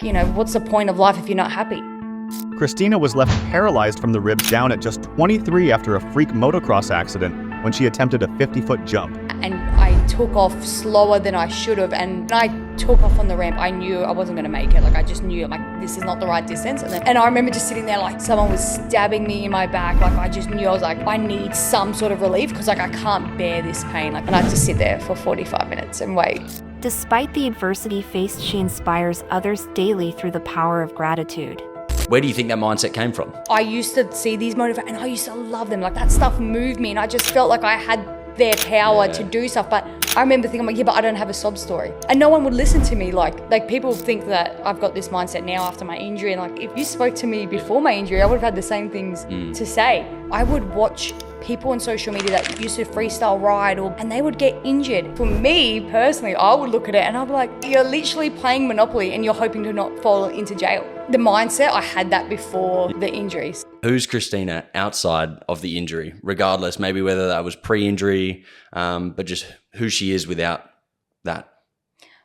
what's the point of life if you're not happy? Christina was left paralyzed from the ribs down at just 23 after a freak motocross accident when she attempted a 50-foot jump. And I took off slower than I should have. And when I took off on the ramp, I knew I wasn't going to make it. I just knew, this is not the right distance. And I remember just sitting there someone was stabbing me in my back. I just knew, I was I need some sort of relief because I can't bear this pain. And I had to sit there for 45 minutes and wait. Despite the adversity faced, she inspires others daily through the power of gratitude. Where do you think that mindset came from? I used to see these motivators and I used to love them. That stuff moved me and I just felt like I had their power to do stuff. But I remember thinking, but I don't have a sob story. And no one would listen to me. People think that I've got this mindset now after my injury. And if you spoke to me before my injury, I would have had the same things to say. I would watch people on social media that used to freestyle ride and they would get injured. For me personally, I would look at it and I'd be like, you're literally playing Monopoly and you're hoping to not fall into jail. The mindset, I had that before the injuries. Who's Christina outside of the injury, regardless, maybe whether that was pre-injury, but just who she is without that?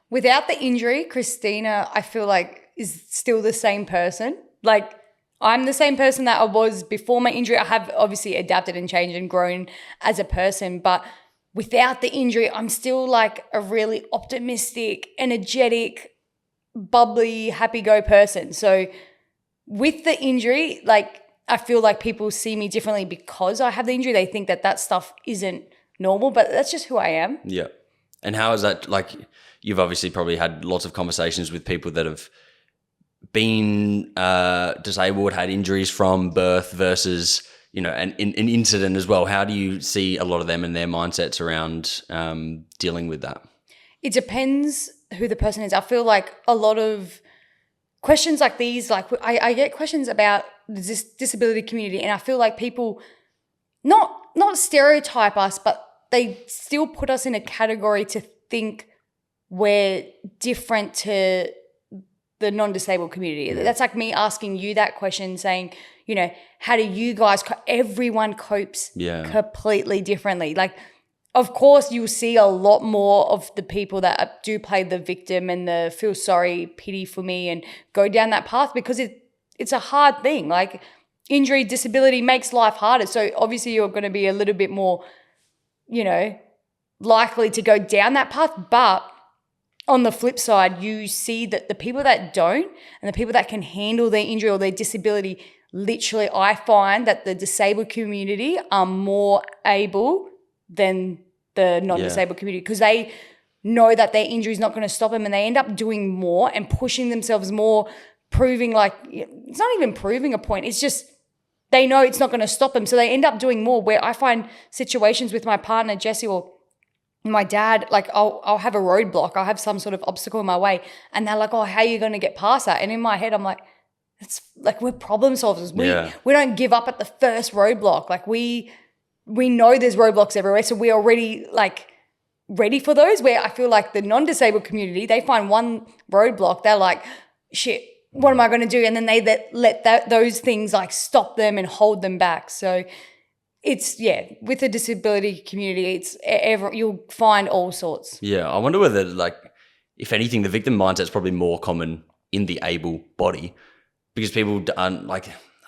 Without the injury, Christina, I feel is still the same person. I'm the same person that I was before my injury. I have obviously adapted and changed and grown as a person, but without the injury, I'm still a really optimistic, energetic, bubbly, happy-go person. So with the injury, I feel people see me differently because I have the injury. They think that stuff isn't normal, but that's just who I am. Yeah. And how is that, you've obviously probably had lots of conversations with people that have been disabled, had injuries from birth versus, an incident as well. How do you see a lot of them and their mindsets around dealing with that? It depends who the person is. I feel a lot of questions like these, I get questions about the disability community, and I feel people not stereotype us, but they still put us in a category to think we're different to the non-disabled community. That's me asking you that question, saying, how do you guys, everyone copes completely differently. Of course, you'll see a lot more of the people that do play the victim and the feel sorry, pity for me and go down that path because it's a hard thing. Injury, disability makes life harder. So obviously you're going to be a little bit more, likely to go down that path. But on the flip side, you see that the people that don't and the people that can handle their injury or their disability, literally I find that the disabled community are more able than the non-disabled community because they know that their injury is not going to stop them and they end up doing more and pushing themselves more, proving it's not even proving a point. It's just they know it's not going to stop them. So they end up doing more where I find situations with my partner, Jesse, or my dad, I'll have a roadblock. I'll have some sort of obstacle in my way and they're like, oh, how are you going to get past that? And in my head, I'm like, it's we're problem solvers. We don't give up at the first roadblock. We know there's roadblocks everywhere, so we're already ready for those. Where I feel the non-disabled community, they find one roadblock, they're like, shit, what am I going to do? And then they let those things stop them and hold them back. So it's, with the disability community, it's you'll find all sorts. Yeah, I wonder whether if anything, the victim mindset is probably more common in the able body because people aren't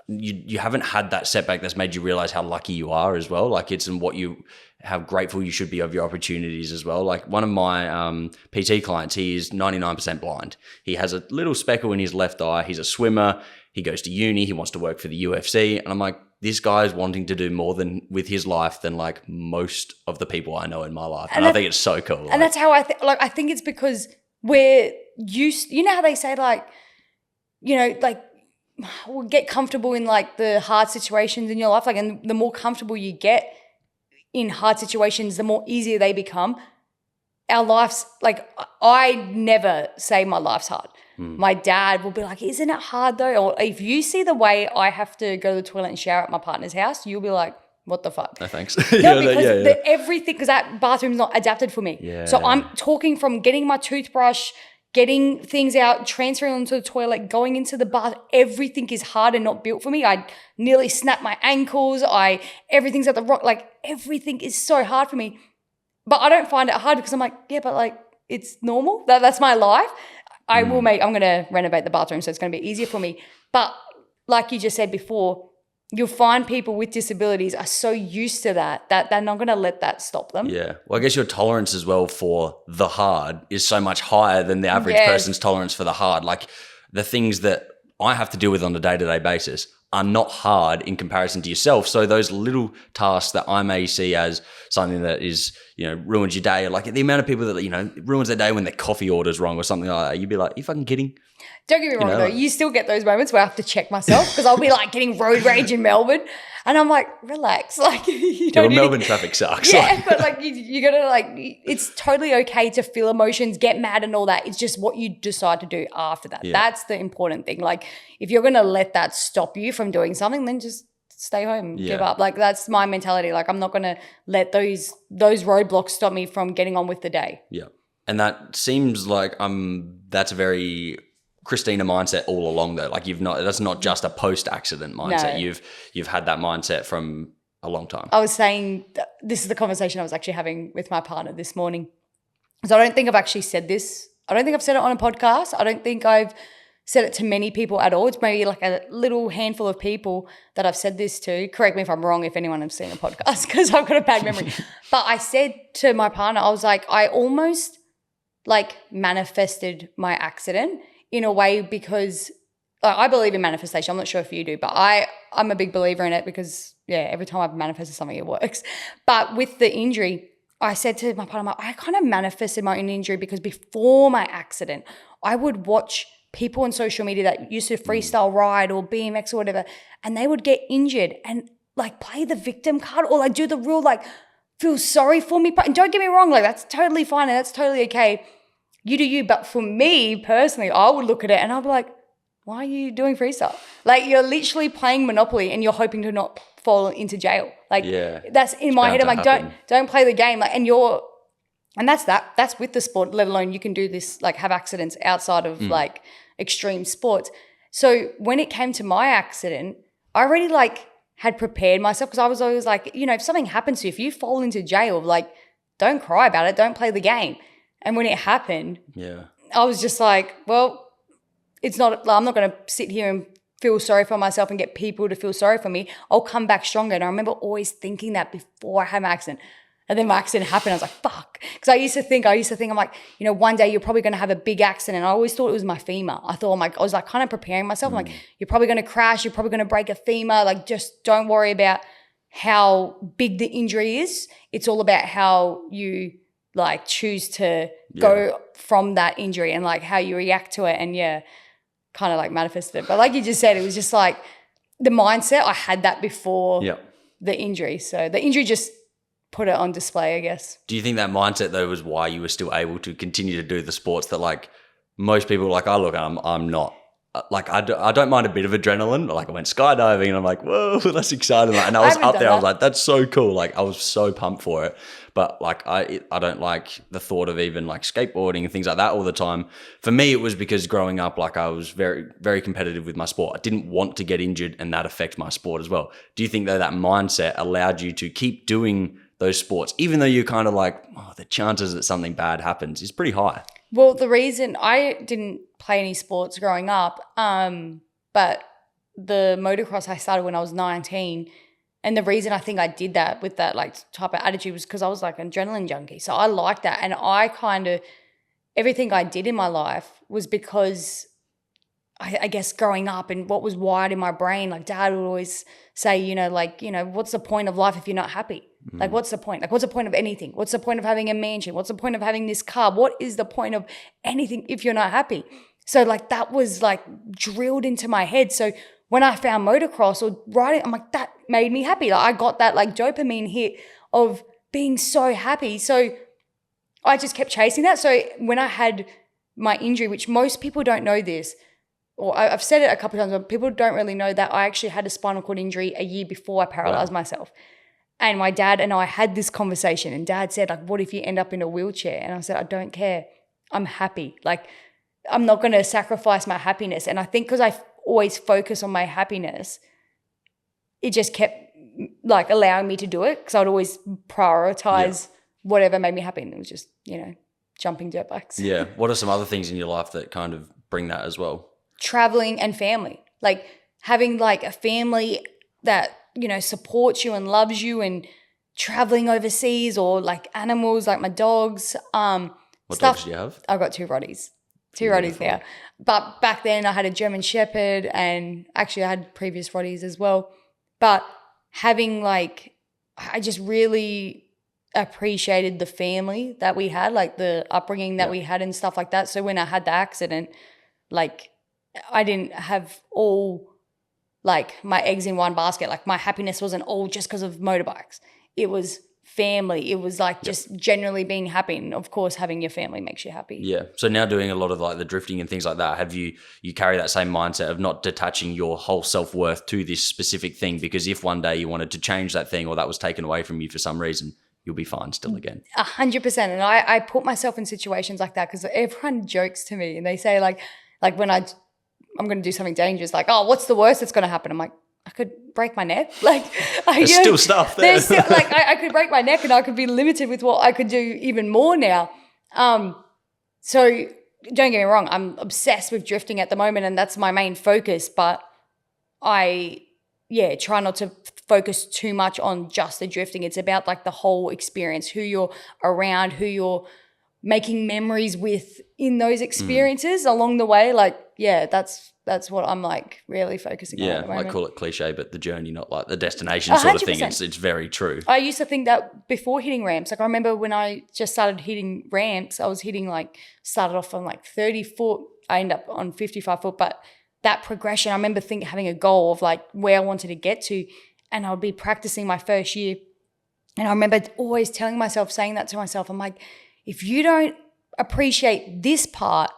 you haven't had that setback that's made you realize how lucky you are as well. It's in how grateful you should be of your opportunities as well. One of my PT clients, he is 99% blind. He has a little speckle in his left eye. He's a swimmer. He goes to uni. He wants to work for the UFC. And I'm like, this guy's wanting to do more with his life than most of the people I know in my life. And I think it's so cool. And that's how I think, I think it's because we're used, how they say we'll get comfortable in the hard situations in your life. And the more comfortable you get in hard situations, the more easier they become. Our life's I never say my life's hard. My dad will be like, isn't it hard though? Or if you see the way I have to go to the toilet and shower at my partner's house, you'll be like, what the fuck? No, thanks. No, because everything, because that bathroom's not adapted for me. Yeah. So I'm talking from getting my toothbrush, getting things out, transferring onto the toilet, going into the bath, everything is hard and not built for me. I nearly snapped my ankles. Everything's at the rock. Everything is so hard for me. But I don't find it hard because I'm like, yeah, but it's normal. That's my life. I'm going to renovate the bathroom, so it's going to be easier for me. But like you just said before, you'll find people with disabilities are so used to that they're not going to let that stop them. Yeah. Well, I guess your tolerance as well for the hard is so much higher than the average person's tolerance for the hard. Like the things that I have to deal with on a day-to-day basis are not hard in comparison to yourself. So those little tasks that I may see as something that is, ruins your day, like the amount of people that, ruins their day when their coffee order's wrong or something like that, you'd be like, you fucking kidding? Don't get me wrong, though. You still get those moments where I have to check myself because I'll be like getting road rage in Melbourne and I'm like, relax. Like, you don't Melbourne traffic sucks. Yeah, but like you got to it's totally okay to feel emotions, get mad and all that. It's just what you decide to do after that. Yeah. That's the important thing. Like if you're going to let that stop you from doing something, then just stay home, give up. Like that's my mentality. Like I'm not going to let those roadblocks stop me from getting on with the day. Yeah. And that seems like that's a very Christina mindset all along though. Like that's not just a post-accident mindset. No. You've had that mindset from a long time. I was saying this is the conversation I was actually having with my partner this morning. So I don't think I've actually said this. I don't think I've said it on a podcast. I don't think I've said it to many people at all. It's maybe like a little handful of people that I've said this to. Correct me if I'm wrong if anyone has seen a podcast because I've got a bad memory. But I said to my partner, I was like, I almost manifested my accident in a way because I believe in manifestation. I'm not sure if you do, but I'm a big believer in it because, every time I've manifested something, it works. But with the injury, I said to my partner, I kind of manifested my own injury because before my accident, I would watch people on social media that used to freestyle ride or BMX or whatever, and they would get injured and play the victim card or do the real feel sorry for me. And don't get me wrong, that's totally fine and that's totally okay. You do you. But for me personally, I would look at it and I'd be like, why are you doing freestyle? You're literally playing Monopoly and you're hoping to not fall into jail. That's in my head. I'm like, don't play the game. And that's with the sport, let alone you can do this, have accidents outside of extreme sports. So when it came to my accident, I already had prepared myself because I was always if something happens to you, if you fall into jail, don't cry about it. Don't play the game. And when it happened, I was just well, it's not, I'm not going to sit here and feel sorry for myself and get people to feel sorry for me. I'll come back stronger. And I remember always thinking that before I had my accident. And then my accident happened. I was like, fuck. Because I used to think, I'm like, one day you're probably going to have a big accident. I always thought it was my femur. I was kind of preparing myself. I'm like, you're probably going to crash. You're probably going to break a femur. Just don't worry about how big the injury is. It's all about how you choose to go from that injury and how you react to it and kind of manifested it. But like you just said, it was just the mindset, I had that before the injury. So the injury just put it on display, I guess. Do you think that mindset though was why you were still able to continue to do the sports that most people I'm not. I don't mind a bit of adrenaline. I went skydiving and I'm like, whoa, that's exciting. And I was up there, I was like, that's so cool. I was so pumped for it. But I don't like the thought of even skateboarding and things like that all the time. For me, it was because growing up, I was very, very competitive with my sport. I didn't want to get injured and that affects my sport as well. Do you think that mindset allowed you to keep doing those sports, even though you're kind of the chances that something bad happens is pretty high? Well, the reason I didn't play any sports growing up, but the motocross I started when I was 19. And the reason I think I did that with that type of attitude was because I was an adrenaline junkie. So I liked that. And I kind of, everything I did in my life was because I guess growing up and what was wired in my brain, Dad would always say, what's the point of life if you're not happy? What's the point? What's the point of anything? What's the point of having a mansion? What's the point of having this car? What is the point of anything if you're not happy? So that was drilled into my head. So when I found motocross or riding, I'm like, that made me happy. I got that dopamine hit of being so happy. So I just kept chasing that. So when I had my injury, which most people don't know this, or I've said it a couple of times, but people don't really know that I actually had a spinal cord injury a year before I paralyzed myself. And my dad and I had this conversation and Dad said, what if you end up in a wheelchair? And I said, I don't care. I'm happy. I'm not going to sacrifice my happiness. And I think because I always focus on my happiness, it just kept allowing me to do it because I'd always prioritize whatever made me happy. And it was just, jumping dirt bikes. Yeah. What are some other things in your life that kind of bring that as well? Traveling and family. Like having like a family that, you know, supports you and loves you, and traveling overseas, or like animals like my dogs. What dogs do you have? I've got two Rotties. Two Rotties now. But back then I had a German Shepherd, and actually I had previous Rotties as well. But having like, I just really appreciated the family that we had, like the upbringing that we had and stuff like that. So when I had the accident, like I didn't have all like my eggs in one basket. Like my happiness wasn't all just because of motorbikes. It was family. It was like just generally being happy. And of course, having your family makes you happy. Yeah. So now doing a lot of like the drifting and things like that, have you carry that same mindset of not detaching your whole self-worth to this specific thing? Because if one day you wanted to change that thing, or that was taken away from you for some reason, you'll be fine still again. 100%. And I put myself in situations like that because everyone jokes to me and they say like when I'm going to do something dangerous, like, oh, what's the worst that's going to happen? I'm like, I could break my neck. Like, there's still stuff there. There's still, like, I could break my neck and I could be limited with what I could do even more now. So don't get me wrong, I'm obsessed with drifting at the moment and that's my main focus, but I try not to focus too much on just the drifting. It's about like the whole experience, who you're around, who you're making memories with in those experiences along the way. Like, that's what I'm like really focusing on at the moment. I call it cliche, but the journey, not like the destination sort of thing. It's very true. I used to think that before hitting ramps. Like I remember when I just started hitting ramps, I was hitting started off on like 30 foot. I ended up on 55 foot, but that progression, I remember having a goal of like where I wanted to get to, and I would be practicing my first year. And I remember always saying that to myself. I'm like, if you don't appreciate this part,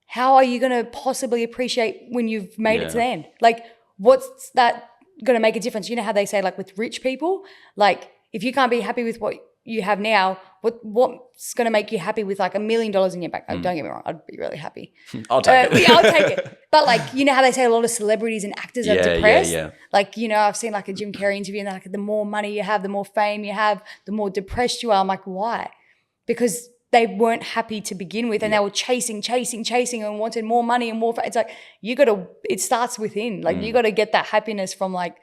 how are you going to possibly appreciate when you've made it to the end? Like, what's that going to make a difference? You know how they say like with rich people, like if you can't be happy with what you have now, what's going to make you happy with like $1 million in your bank? Don't get me wrong, I'd be really happy. I'll take it. I'll take it. But like, you know how they say a lot of celebrities and actors are depressed? Yeah. Like, you know, I've seen like a Jim Carrey interview and they're like, the more money you have, the more fame you have, the more depressed you are. I'm like, why? Because they weren't happy to begin with and they were chasing and wanted more money and more. It's like, it starts within. Like you got to get that happiness from like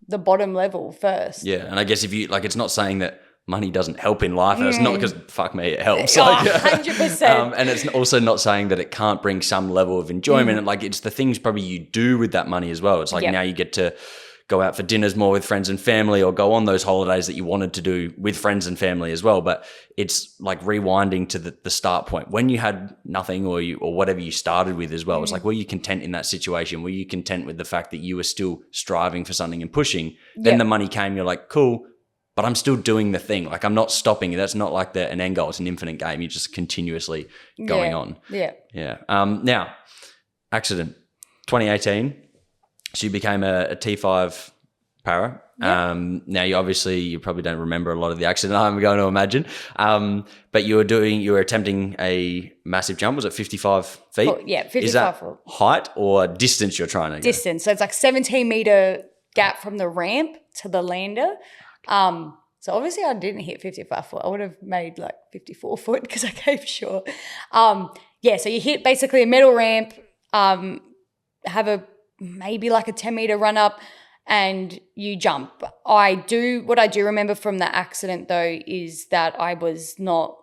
the bottom level first. Yeah. And I guess if you, like, it's not saying that money doesn't help in life. And it's not because, fuck me, it helps. 100%. And it's also not saying that it can't bring some level of enjoyment. And like, it's the things probably you do with that money as well. It's like now you get to go out for dinners more with friends and family, or go on those holidays that you wanted to do with friends and family as well. But it's like rewinding to the start point when you had nothing, or whatever you started with as well. It's like, were you content in that situation? Were you content with the fact that you were still striving for something and pushing? Then the money came, you're like, cool, but I'm still doing the thing. Like, I'm not stopping. That's not like an end goal. It's an infinite game. You're just continuously going on. Yeah. Now, accident, 2018. So you became a T5 para. Now you probably don't remember a lot of the accident, I'm going to imagine. But you were attempting a massive jump. Was it 55 feet? 55 Is that foot. height or distance you're trying to go? Distance. So it's like 17-meter gap from the ramp to the lander. So obviously I didn't hit 55 foot. I would have made like 54 foot because I gave short. So you hit basically a metal ramp, have maybe like a 10-meter run up, and you jump. What I do remember from the accident though is that I was not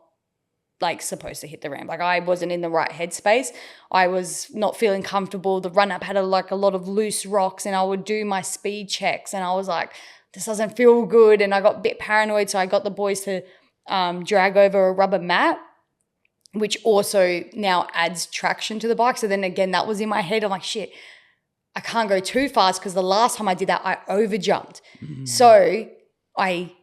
like supposed to hit the ramp. Like I wasn't in the right headspace. I was not feeling comfortable. The run up had a lot of loose rocks, and I would do my speed checks and I was like, this doesn't feel good. And I got a bit paranoid. So I got the boys to drag over a rubber mat, which also now adds traction to the bike. So then again, that was in my head. I'm like, shit, I can't go too fast because the last time I did that, I overjumped. So I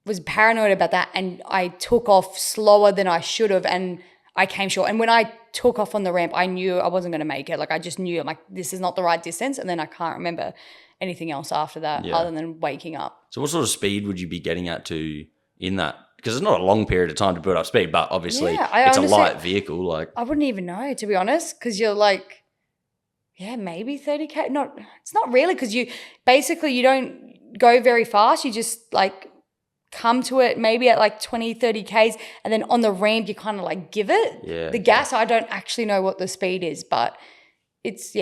was paranoid about that and I took off slower than I should have, and I came short. And when I took off on the ramp, I knew I wasn't going to make it. Like I just knew, I'm like, this is not the right distance. And then I can't remember anything else after that other than waking up. So what sort of speed would you be getting at in that? Because it's not a long period of time to build up speed, but obviously it's a light vehicle. Like I wouldn't even know, to be honest, because you're like, maybe 30K. It's not really, because you don't go very fast. You just like come to it maybe at like 20, 30 Ks, and then on the ramp you kind of like give it the gas. I don't actually know what the speed is, but it's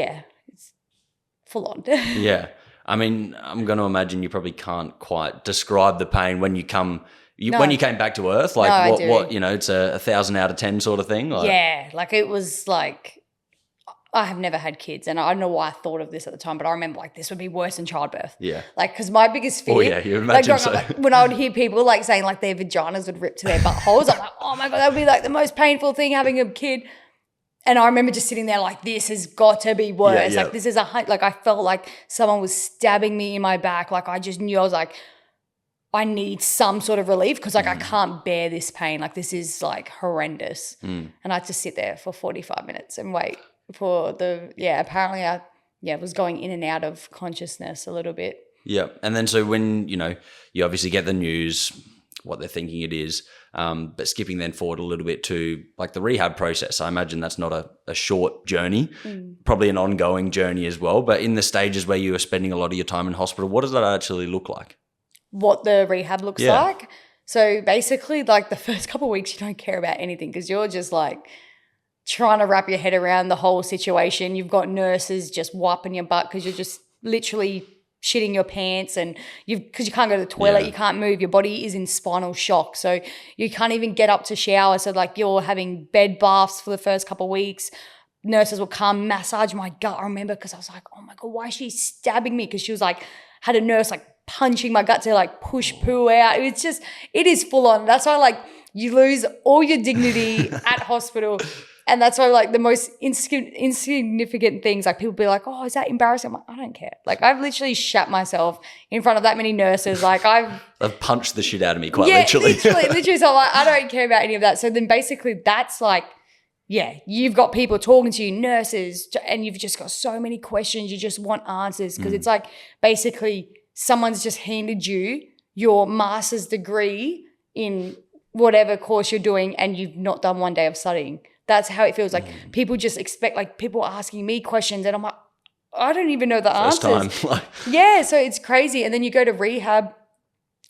full on. Yeah. I mean, I'm going to imagine you probably can't quite describe the pain when you come when you came back to Earth, like what it's a 1,000 out of 10 sort of thing. Like, yeah, like it was like, I have never had kids, and I don't know why I thought of this at the time, but I remember like this would be worse than childbirth. Yeah. Like, because my biggest fear. Oh, yeah, you imagine so. Like, when I would hear people like saying like their vaginas would rip to their buttholes, I'm like, oh my God, that would be like the most painful thing having a kid. And I remember just sitting there like, this has got to be worse. Yeah. Like, this is like I felt like someone was stabbing me in my back. Like, I just knew I was like, I need some sort of relief because like I can't bear this pain. Like, this is like horrendous. And I had to sit there for 45 minutes and wait for apparently I was going in and out of consciousness a little bit. Yeah. And then so when, you obviously get the news, what they're thinking it is, but skipping then forward a little bit to like the rehab process. I imagine that's not a short journey, probably an ongoing journey as well. But in the stages where you are spending a lot of your time in hospital, what does that actually look like? What the rehab looks like? So basically like the first couple of weeks you don't care about anything because you're just like trying to wrap your head around the whole situation. You've got nurses just wiping your butt because you're just literally shitting your pants and because you can't go to the toilet, you can't move, your body is in spinal shock. So you can't even get up to shower. So like you're having bed baths for the first couple of weeks. Nurses will come massage my gut. I remember because I was like, oh my God, why is she stabbing me? Because she was like, had a nurse like punching my gut to like push poo out. It's just, it is full on. That's why like you lose all your dignity at hospital. And that's why like the most insignificant things, like people be like, oh, is that embarrassing? I'm like, I don't care. Like I've literally shat myself in front of that many nurses. Like they've punched the shit out of me quite literally. literally. So like, I don't care about any of that. So then basically that's like, you've got people talking to you, nurses, and you've just got so many questions. You just want answers because it's like basically someone's just handed you your master's degree in whatever course you're doing and you've not done one day of studying. That's how it feels. Like people just expect, like people asking me questions and I'm like, I don't even know the answers. First time. Yeah, so it's crazy. And then you go to rehab.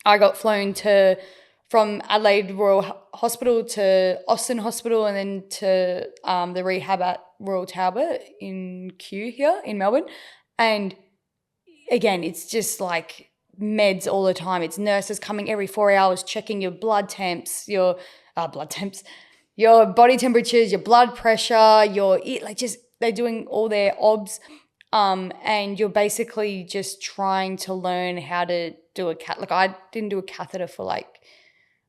I got flown from Adelaide Royal Hospital to Austin Hospital and then to the rehab at Royal Talbot in Kew here in Melbourne. And again, it's just like meds all the time. It's nurses coming every 4 hours checking your blood temps, your body temperatures, your blood pressure, they're doing all their obs, and you're basically just trying to learn how to do like I didn't do a catheter for like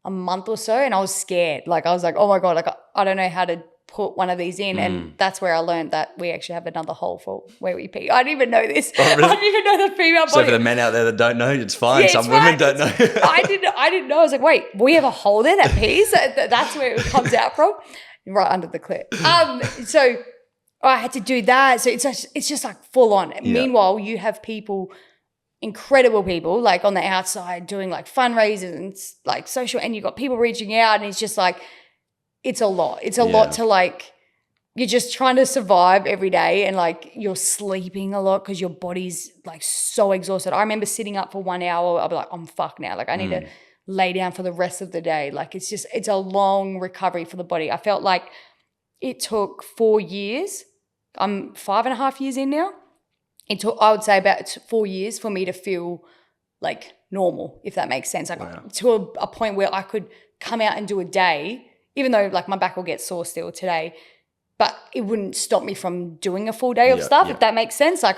a month or so, and I was scared. Like I was like, oh my God, like I don't know how to put one of these in, and that's where I learned that we actually have another hole for where we pee. I didn't even know this. Oh, really? I didn't even know the female body. So for the men out there that don't know, it's fine. Some women don't know. I didn't know. I was like, wait, we have a hole there that pees? That's where it comes out from, right under the clit. So I had to do that. So it's just like full on. Yeah. Meanwhile, you have people, incredible people, like on the outside doing like fundraisers and like social, and you've got people reaching out, and it's just like, it's a lot. It's a lot to like, you're just trying to survive every day and like you're sleeping a lot because your body's like so exhausted. I remember sitting up for 1 hour. I'll be like, I'm fucked now. Like I need to lay down for the rest of the day. Like it's a long recovery for the body. I felt like it took 4 years. I'm 5.5 years in now. It took, I would say, about 4 years for me to feel like normal, if that makes sense. Like to a point where I could come out and do a day, even though like my back will get sore still today, but it wouldn't stop me from doing a full day of stuff, if that makes sense. Like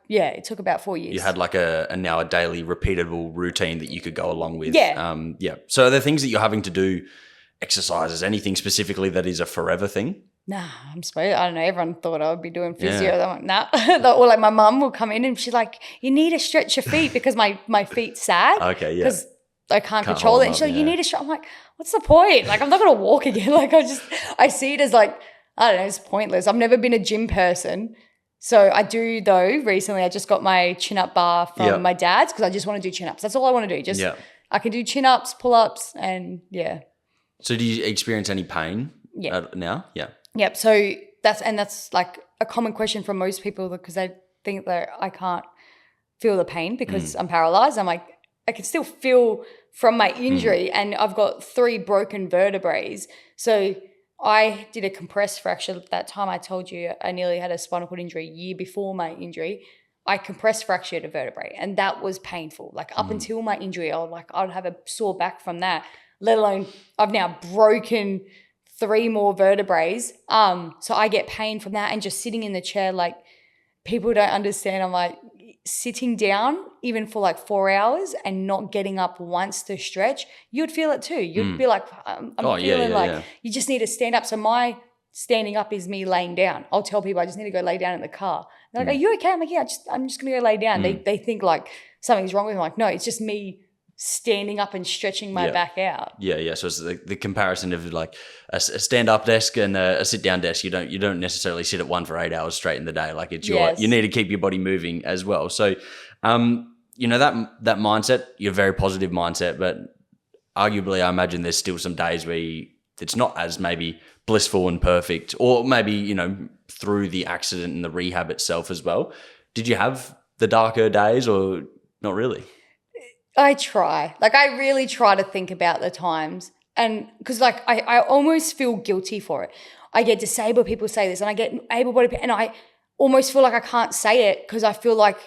it took about 4 years. You had like a daily repeatable routine that you could go along with. Yeah. So are there things that you're having to do, exercises, anything specifically that is a forever thing? Nah, I don't know. Everyone thought I would be doing physio. Yeah. I'm like, nah. Or like my mum will come in and she's like, you need to stretch your feet because my feet sag. Okay, yeah. Because I can't control it. And she's like, you need to stretch. I'm like, what's the point? Like, I'm not going to walk again. Like, I see it as like, I don't know, it's pointless. I've never been a gym person. So I do though. Recently, I just got my chin-up bar from my dad's because I just want to do chin-ups. That's all I want to do. I can do chin-ups, pull-ups, and So do you experience any pain now? Yeah. Yep. So that's like a common question from most people because they think that I can't feel the pain because I'm paralyzed. I'm like, I can still feel from my injury, and I've got 3 broken vertebrae. So I did a compressed fracture. That time I told you I nearly had a spinal cord injury a year before my injury. I compressed fractured a vertebrae, and that was painful. Like up until my injury, I'd have a sore back from that, let alone I've now broken 3 more vertebrae. So I get pain from that, and just sitting in the chair, like people don't understand. I'm like sitting down even for like 4 hours and not getting up once to stretch, you'd feel it too. You'd be like, I'm feeling you just need to stand up. So my standing up is me laying down. I'll tell people I just need to go lay down in the car. They're like, are you okay? I'm like, yeah, I'm just going to go lay down. They think like something's wrong with me. I'm like, no, it's just me standing up and stretching my back out. Yeah. So it's the comparison of like a stand-up desk and a sit-down desk. You don't necessarily sit at one for 8 hours straight in the day. Like it's you need to keep your body moving as well. So, you know, that mindset, your very positive mindset, but arguably I imagine there's still some days where it's not as maybe blissful and perfect, or maybe, you know, through the accident and the rehab itself as well. Did you have the darker days or not really? I try. Like I really try to think about the times, and because like I almost feel guilty for it. I get disabled people say this, and I get able-bodied people, and I almost feel like I can't say it because I feel like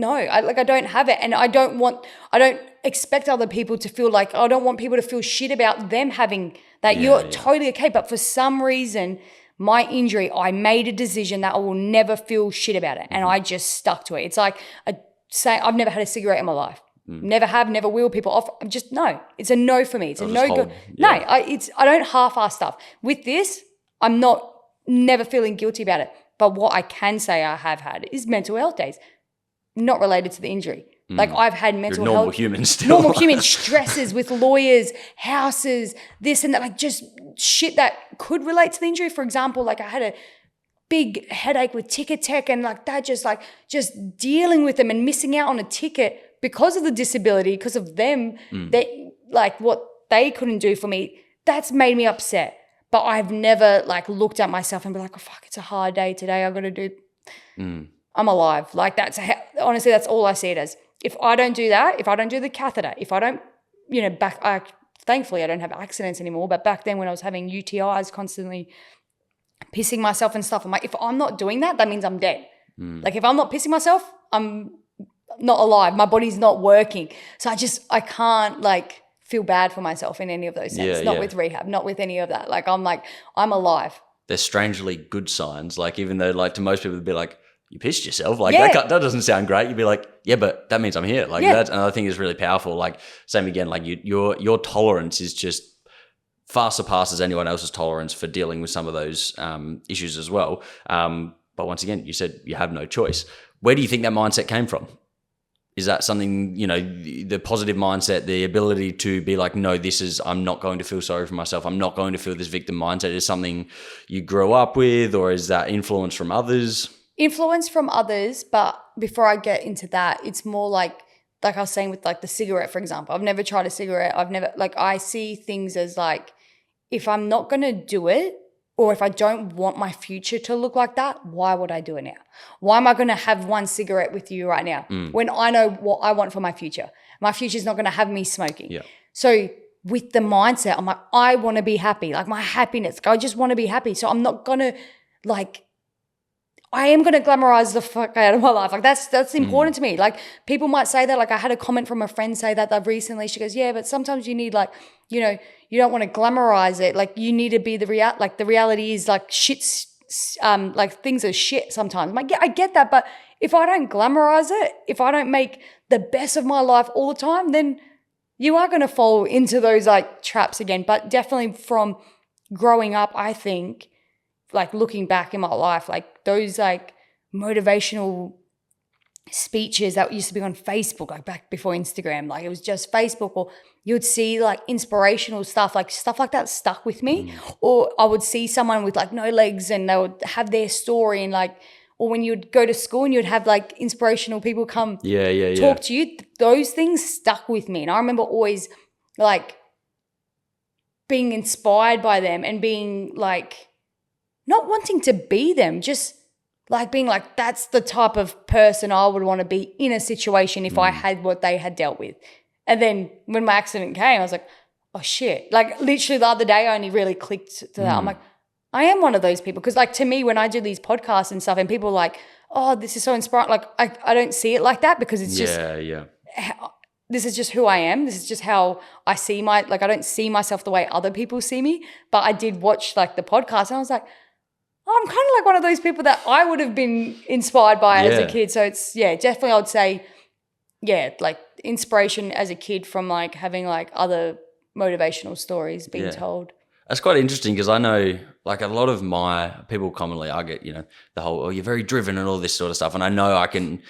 I don't have it, and I don't expect other people to feel like, I don't want people to feel shit about them having that. You're totally okay. But for some reason, my injury, I made a decision that I will never feel shit about it. And I just stuck to it. It's like I've never had a cigarette in my life. Never have, never will. People off. I'm just, no. It's a no for me. It's a no go. No, I don't half-ass stuff. With this, I'm never feeling guilty about it. But what I can say I have had is mental health days. Not related to the injury. Like I've had mental health. Normal humans still. Normal human stresses with lawyers, houses, this and that, like just shit that could relate to the injury. For example, like I had a big headache with ticket tech, and like that just dealing with them and missing out on a ticket because of the disability, because of them, they like what they couldn't do for me. That's made me upset. But I've never like looked at myself and be like, oh fuck, it's a hard day today. I got to do. I'm alive. Like honestly, that's all I see it as. If I don't do that, if I don't do the catheter, if I don't, you know, thankfully I don't have accidents anymore, but back then when I was having UTIs constantly pissing myself and stuff, I'm like, if I'm not doing that, that means I'm dead. Like if I'm not pissing myself, I'm not alive. My body's not working. So I can't like feel bad for myself in any of those sense. Not with rehab, not with any of that. Like I'm alive. They're strangely good signs. Like even though like to most people it'd be like, you pissed yourself. Like that doesn't sound great. You'd be like, yeah, but that means I'm here. Like that's another thing is really powerful. Like same again, like your tolerance is just far surpasses anyone else's tolerance for dealing with some of those issues as well. But once again, you said you have no choice. Where do you think that mindset came from? Is that something, you know, the positive mindset, the ability to be like, no, I'm not going to feel sorry for myself. I'm not going to feel this victim mindset is something you grew up with, or is that influence from others? Influence from others, but before I get into that, it's more like I was saying with like the cigarette, for example. I've never tried a cigarette. I see things as like, if I'm not going to do it, or if I don't want my future to look like that, why would I do it now? Why am I going to have one cigarette with you right now when I know what I want for my future? My future is not going to have me smoking. Yeah. So with the mindset, I'm like, I want to be happy. Like my happiness, I just want to be happy. So I'm not going to I am going to glamorize the fuck out of my life. Like that's important to me. Like people might say that, like I had a comment from a friend say that recently. She goes, yeah, but sometimes you need like, you know, you don't want to glamorize it. Like you need to be the reality is like shit's, like things are shit sometimes. I'm like, yeah, I get that. But if I don't glamorize it, if I don't make the best of my life all the time, then you are going to fall into those like traps again. But definitely from growing up, I think, like looking back in my life, like those like motivational speeches that used to be on Facebook, like back before Instagram, like it was just Facebook, or you'd see like inspirational stuff like that stuck with me. Or I would see someone with like no legs and they would have their story, and like, or when you'd go to school and you'd have like inspirational people come talk to you, those things stuck with me. And I remember always like being inspired by them and being like, not wanting to be them, just like being like, that's the type of person I would want to be in a situation if I had what they had dealt with. And then when my accident came, I was like, oh shit. Like literally the other day I only really clicked to that. I'm like, I am one of those people. Because like to me, when I do these podcasts and stuff and people are like, oh, this is so inspiring. Like I don't see it like that because it's just, this is just who I am. This is just how I see I don't see myself the way other people see me. But I did watch like the podcast and I was like, oh, I'm kind of like one of those people that I would have been inspired by as a kid. So it's, definitely I would say, like inspiration as a kid from like having like other motivational stories being told. That's quite interesting because I know like a lot of my people commonly argue, the whole, oh, you're very driven and all this sort of stuff. And I know I can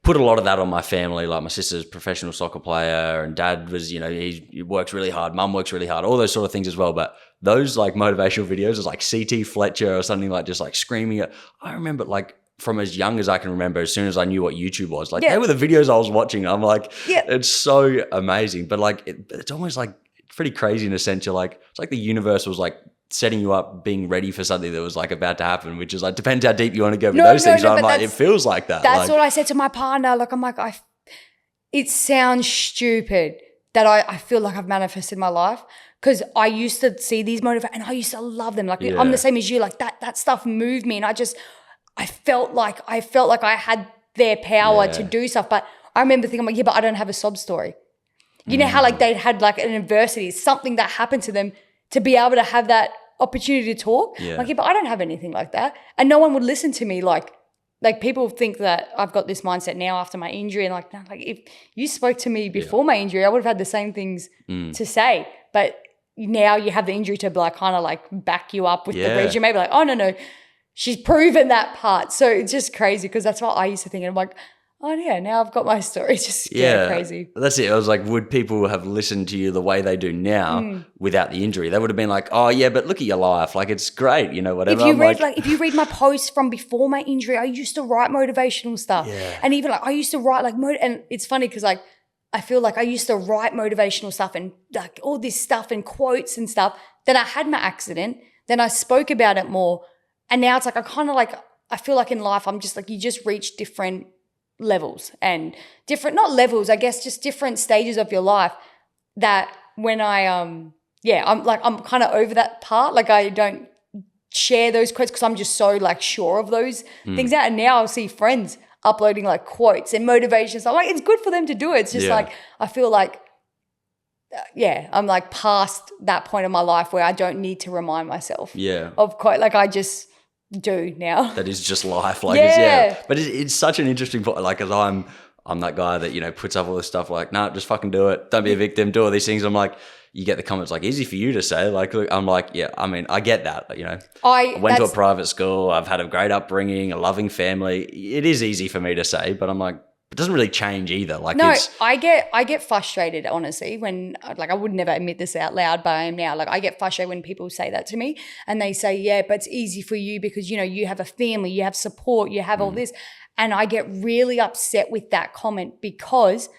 put a lot of that on my family. Like my sister's a professional soccer player and dad was, he works really hard. Mum works really hard, all those sort of things as well. But those like motivational videos is like CT Fletcher or something like just like screaming it. I remember like from as young as I can remember, as soon as I knew what YouTube was, like they were the videos I was watching. I'm like, it's so amazing. But like, it's almost like pretty crazy in a sense. You're like, it's like the universe was like setting you up, being ready for something that was like about to happen, which is like, depends how deep you want to go with those things. I'm like, it feels like that. That's what I said to my partner. Like, I'm like, it sounds stupid that I feel like I've manifested my life because I used to see these motivators and I used to love them. Like I'm the same as you. Like that stuff moved me and I felt like I had their power to do stuff. But I remember thinking, I'm like, but I don't have a sob story. You know how like they'd had like an adversity, something that happened to them to be able to have that opportunity to talk. Yeah. Like, but I don't have anything like that. And no one would listen to me. Like people think that I've got this mindset now after my injury and like, no, like if you spoke to me before my injury, I would have had the same things to say. But now you have the injury to like kind of like back you up with the resume. Maybe like, oh, no, she's proven that part. So it's just crazy because that's what I used to think. And I'm like, oh yeah, now I've got my story. Just crazy. That's it. I was like, would people have listened to you the way they do now without the injury? They would have been like, oh yeah, but look at your life. Like it's great, whatever. If you read my posts from before my injury, I used to write motivational stuff. Yeah. And even like I used to write like, and it's funny because like, I feel like I used to write motivational stuff and like all this stuff and quotes and stuff. Then I had my accident. Then I spoke about it more. And now it's like, I feel like in life, I'm just like, you just reach different levels and not levels, I guess, just different stages of your life that when I'm kind of over that part. Like I don't share those quotes because I'm just so like sure of those things out. And now I'll see friends uploading like quotes and motivations. I'm like, it's good for them to do it. It's just like, I feel like, I'm like past that point in my life where I don't need to remind myself of quote. Like I just do now. That is just life. Like, but it's such an interesting point. Like, as I'm that guy that, puts up all this stuff like, nah, just fucking do it. Don't be a victim. Do all these things. I'm like, you get the comments like, easy for you to say. Like, look, I'm like, I mean, I get that. I went to a private school. I've had a great upbringing, a loving family. It is easy for me to say, but I'm like, it doesn't really change either. Like, no, I get frustrated, honestly, when like I would never admit this out loud, but I am now. Like I get frustrated when people say that to me and they say, but it's easy for you because, you have a family, you have support, you have all this. And I get really upset with that comment because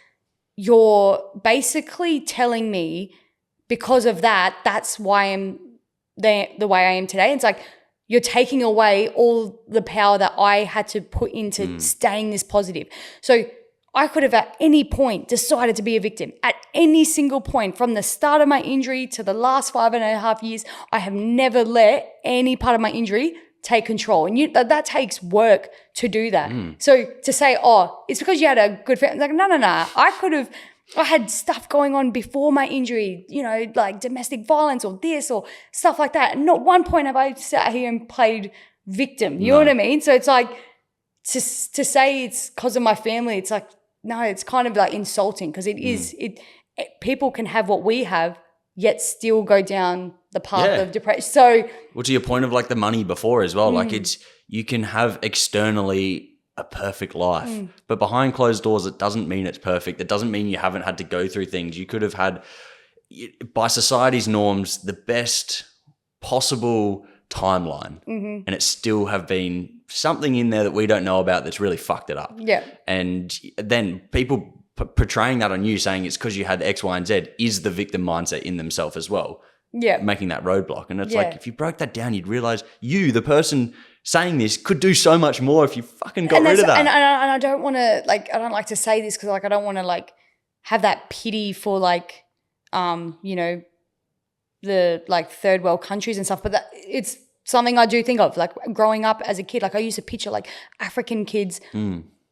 you're basically telling me because of that, that's why I'm the way I am today. It's like, you're taking away all the power that I had to put into staying this positive. So I could have at any point decided to be a victim. At any single point from the start of my injury to the last 5.5 years, I have never let any part of my injury take control. And that takes work to do that. So to say, oh, it's because you had a good family. Like, no. I had stuff going on before my injury, like domestic violence or this or stuff like that. And not one point have I sat here and played victim. You know what I mean? So it's like to say it's because of my family, it's like, no, it's kind of like insulting because it is, people can have what we have yet still go down the path of depression. So, well, to your point of like the money before as well, like you can have externally a perfect life, but behind closed doors, it doesn't mean it's perfect. It doesn't mean you haven't had to go through things. You could have had, by society's norms, the best possible timeline, and it still have been something in there that we don't know about that's really fucked it up. Yeah. And then people portraying that on you, saying it's because you had X, Y, and Z, is the victim mindset in themselves as well. Yeah. Making that roadblock. And it's like, if you broke that down, you'd realize you, the person saying this could do so much more if you fucking got rid of that. And I don't want to I don't like to say this because I don't want to have that pity for the third world countries and stuff, but it's something I do think of, growing up as a kid. I used to picture African kids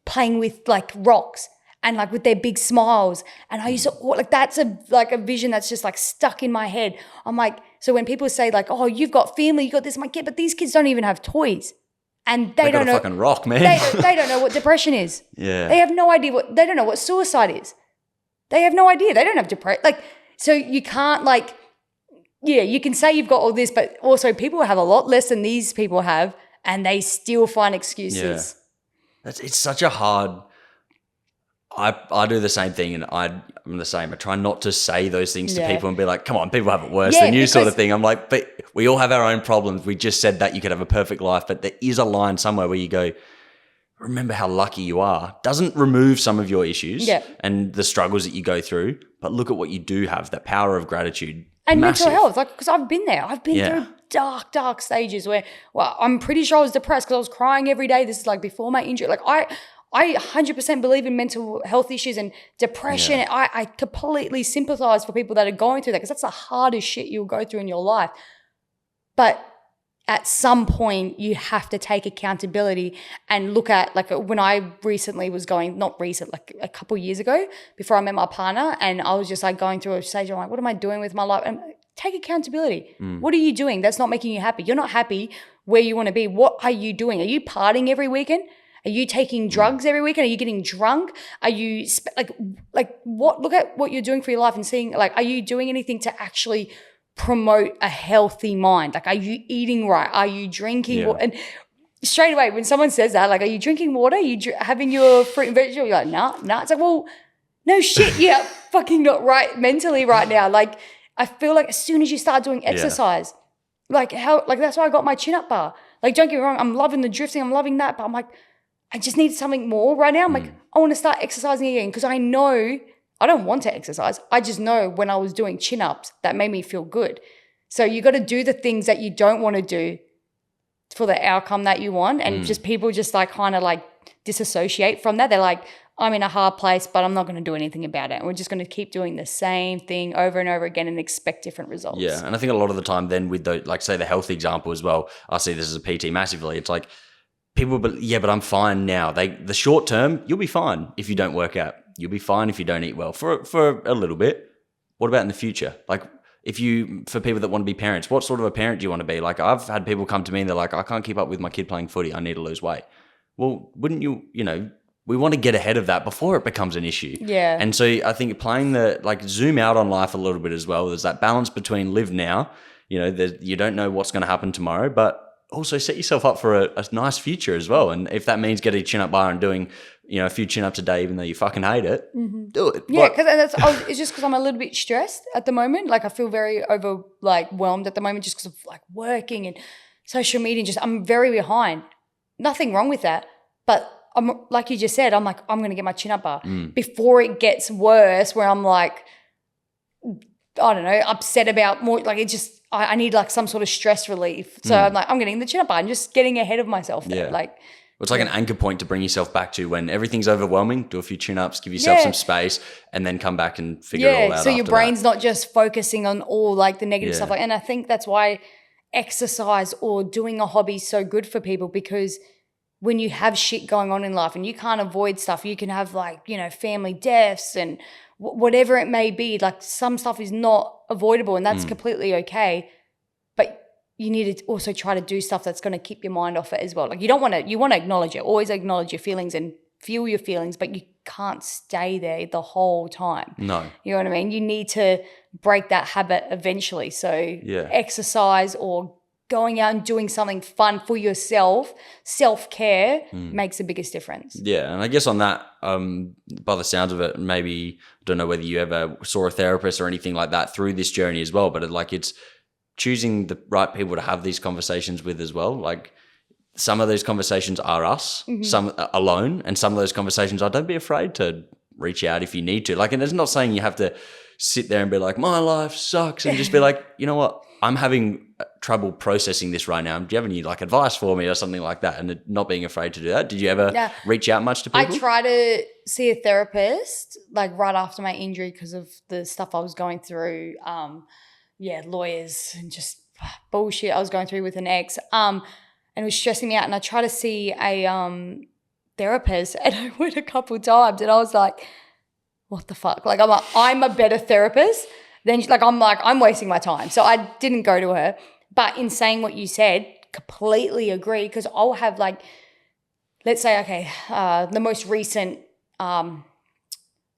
playing with rocks and with their big smiles, and I used to that's a vision that's just stuck in my head. I'm so when people say oh, you've got family, you got this, I'm like, yeah, but these kids don't even have toys, and they don't know fucking rock, man. They don't know what depression is. Yeah, they have no idea they don't know what suicide is. They have no idea. They don't have depression. So you can't you can say you've got all this, but also people have a lot less than these people have, and they still find excuses. Yeah. It's such a hard. I do the same thing, and I'm the same. I try not to say those things to people and be like, come on, people have it worse than you, sort of thing. I'm like, but we all have our own problems. We just said that you could have a perfect life, but there is a line somewhere where you go, remember how lucky you are. Doesn't remove some of your issues and the struggles that you go through, but look at what you do have, that power of gratitude. And massive. mental health, because I've been there. I've been through dark stages where, I'm pretty sure I was depressed because I was crying every day. This is before my injury. I 100% believe in mental health issues and depression. Yeah. I completely sympathize for people that are going through that, because that's the hardest shit you'll go through in your life. But at some point, you have to take accountability and look at, when I recently was going, not recent, a couple of years ago, before I met my partner, and I was just going through a stage, I'm what am I doing with my life? And take accountability. What are you doing that's not making you happy? You're not happy where you want to be. What are you doing? Are you partying every weekend? Are you taking drugs every weekend? Are you getting drunk? Are you what? Look at what you're doing for your life and seeing, are you doing anything to actually promote a healthy mind? Are you eating right? Are you drinking water? And straight away when someone says that, are you drinking water? Are you having your fruit and vegetable? You're nah. It's well, no shit, you're fucking not right mentally right now. I feel as soon as you start doing exercise, that's why I got my chin-up bar. Don't get me wrong, I'm loving the drifting, I'm loving that, but I'm I just need something more right now. I'm I want to start exercising again, because I know I don't want to exercise. I just know when I was doing chin-ups, that made me feel good. So you got to do the things that you don't want to do for the outcome that you want. And just people just kind of disassociate from that. They're I'm in a hard place, but I'm not going to do anything about it. And we're just going to keep doing the same thing over and over again and expect different results. Yeah. And I think a lot of the time then with the, say the health example as well, I see this as a PT massively. It's people, but I'm fine now. The short term, you'll be fine if you don't work out. You'll be fine if you don't eat well for a little bit. What about in the future? For people that want to be parents, what sort of a parent do you want to be? I've had people come to me and they're I can't keep up with my kid playing footy. I need to lose weight. Well, wouldn't you, we want to get ahead of that before it becomes an issue. Yeah. And so I think playing zoom out on life a little bit as well. There's that balance between live now, you don't know what's going to happen tomorrow, but also set yourself up for a nice future as well. And if that means getting a chin-up bar and doing, a few chin-ups a day, even though you fucking hate it, do it. Yeah, because it's just because I'm a little bit stressed at the moment. I feel very overwhelmed at the moment just because of working and social media. And I'm very behind. Nothing wrong with that. But I'm like you just said, I'm going to get my chin-up bar before it gets worse, where I'm I don't know, upset about more. I need some sort of stress relief. So I'm getting the chin-up bar and just getting ahead of myself there. Yeah. It's an anchor point to bring yourself back to when everything's overwhelming. Do a few chin-ups, give yourself some space, and then come back and figure it all out. So your brain's not just focusing on all the negative stuff. And I think that's why exercise or doing a hobby is so good for people, because when you have shit going on in life and you can't avoid stuff, you can have family deaths and whatever it may be. Some stuff is not avoidable, and that's completely okay. But you need to also try to do stuff that's going to keep your mind off it as well. You want to acknowledge it. Always acknowledge your feelings and feel your feelings, but you can't stay there the whole time. No. You know what I mean? You need to break that habit eventually. So exercise or going out and doing something fun for yourself, self-care makes the biggest difference. Yeah, and I guess on that, by the sounds of it, maybe, I don't know whether you ever saw a therapist or anything like that through this journey as well, but it's choosing the right people to have these conversations with as well. Some of those conversations are us, some alone, and some of those conversations are, don't be afraid to reach out if you need to. And it's not saying you have to sit there and be my life sucks, and just be you know what? I'm having trouble processing this right now. Do you have any like advice for me or something like that? And not being afraid to do that. Did you ever reach out much to people? I try to see a therapist like right after my injury because of the stuff I was going through. Lawyers and just bullshit I was going through with an ex. And it was stressing me out. And I tried to see a therapist, and I went a couple of times, and I was like, what the fuck? Like I'm a better therapist than I'm wasting my time. So I didn't go to her. But in saying what you said, completely agree, because I'll have like, let's say, okay, the most recent, I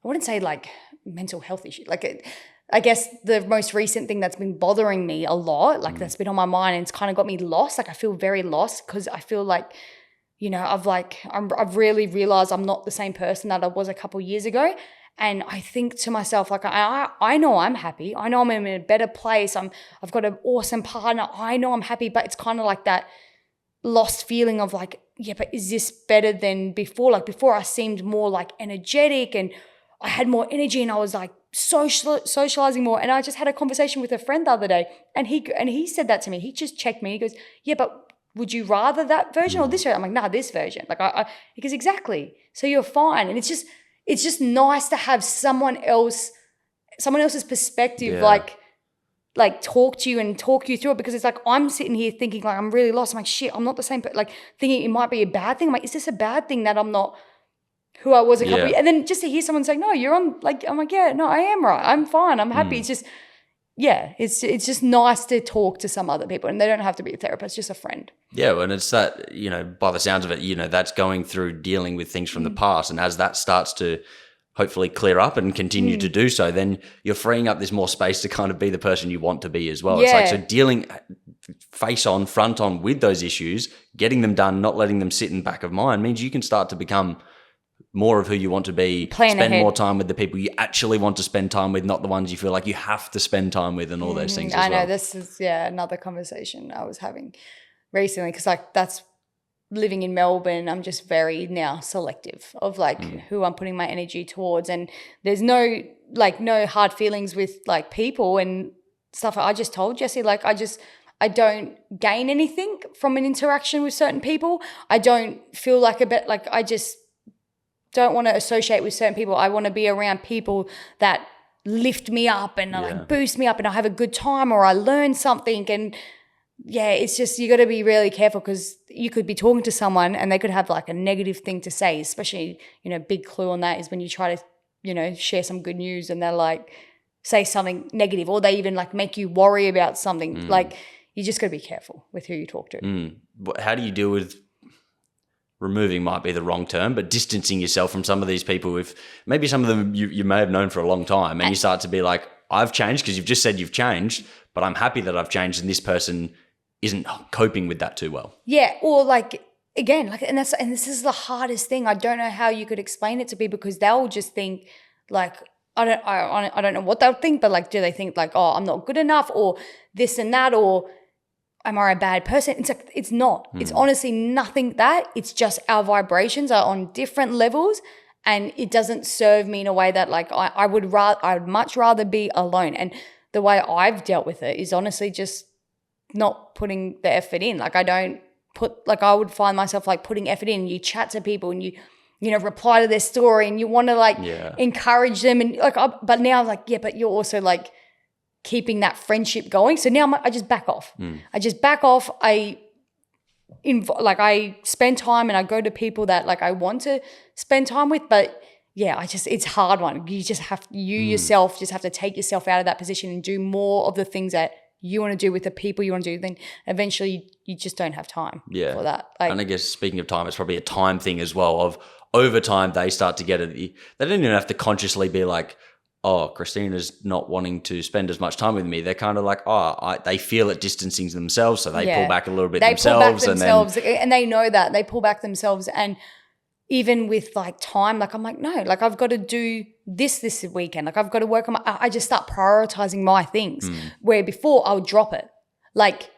wouldn't say like mental health issue. Like I guess the most recent thing that's been bothering me a lot, like that's been on my mind, and it's kind of got me lost. Like I feel very lost because I feel like, I've really realized I'm not the same person that I was a couple of years ago. And I think to myself, like, I know I'm happy. I know I'm in a better place. I've got an awesome partner. I know I'm happy, but it's kind of like that lost feeling of like, yeah, but is this better than before? Like before I seemed more like energetic and I had more energy and I was like socializing more. And I just had a conversation with a friend the other day, and he said that to me. He just checked me. He goes, yeah, but would you rather that version or this version? I'm like, nah, this version. Like he goes, exactly. So you're fine. And it's just nice to have someone else's perspective, like talk to you and talk you through it, because it's like I'm sitting here thinking like I'm really lost. I'm like, shit, I'm not the same, like thinking it might be a bad thing. I'm like, is this a bad thing that I'm not who I was a couple years? And then just to hear someone say, no, you're on, like, I'm like, yeah, no, I am right. I'm fine. I'm happy. It's just, it's just nice to talk to some other people, and they don't have to be a therapist, just a friend. Yeah, and it's that, by the sounds of it, that's going through dealing with things from the past, and as that starts to hopefully clear up and continue to do so, then you're freeing up this more space to kind of be the person you want to be as well. It's like, so dealing front on with those issues, getting them done, not letting them sit in the back of mind, means you can start to become more of who you want to be, spend more time with the people you actually want to spend time with, not the ones you feel like you have to spend time with, and all those things as well. I know, this is another conversation I was having recently, because like that's living in Melbourne, I'm just very now selective of like who I'm putting my energy towards, and there's no hard feelings with like people and stuff. I just told Jesse, like I don't gain anything from an interaction with certain people. I don't feel like I just don't want to associate with certain people. I want to be around people that lift me up and like boost me up, and I have a good time or I learn something. And it's just, you got to be really careful, because you could be talking to someone and they could have like a negative thing to say, especially, big clue on that is when you try to, share some good news and they're like, say something negative, or they even like make you worry about something. Like, you just got to be careful with who you talk to. How do you deal with, removing might be the wrong term, but distancing yourself from some of these people, if maybe some of them you may have known for a long time, and you start to be like, I've changed, because you've just said you've changed, but I'm happy that I've changed, and this person isn't coping with that too well. Yeah, or like, again, like, and this is the hardest thing. I don't know how you could explain it to people, because they'll just think like, I don't know what they'll think, but like, do they think like, oh, I'm not good enough, or this and that, or am I a bad person? It's like, it's not. It's honestly nothing that. It's just our vibrations are on different levels, and it doesn't serve me in a way that like I would much rather be alone. And the way I've dealt with it is honestly just not putting the effort in. Like I would find myself like putting effort in. You chat to people and you reply to their story, and you want to like encourage them, and like, but now I'm like, yeah, but you're also like keeping that friendship going. So now I just back off. I just back off. I spend time, and I go to people that like I want to spend time with. But it's a hard one. You just have, yourself just have to take yourself out of that position and do more of the things that you want to do with the people you want to do. Then eventually you just don't have time for that. Like, and I guess speaking of time, it's probably a time thing as well, of over time they start to get it. They don't even have to consciously be like, oh, Christina's not wanting to spend as much time with me. They're kind of like, they feel it distancing themselves, so they pull back a little bit themselves. And they know that. They pull back themselves. And even with like time, like I'm like, no, like I've got to do this weekend. Like I've got to work on I just start prioritizing my things, where before I would drop it. Like,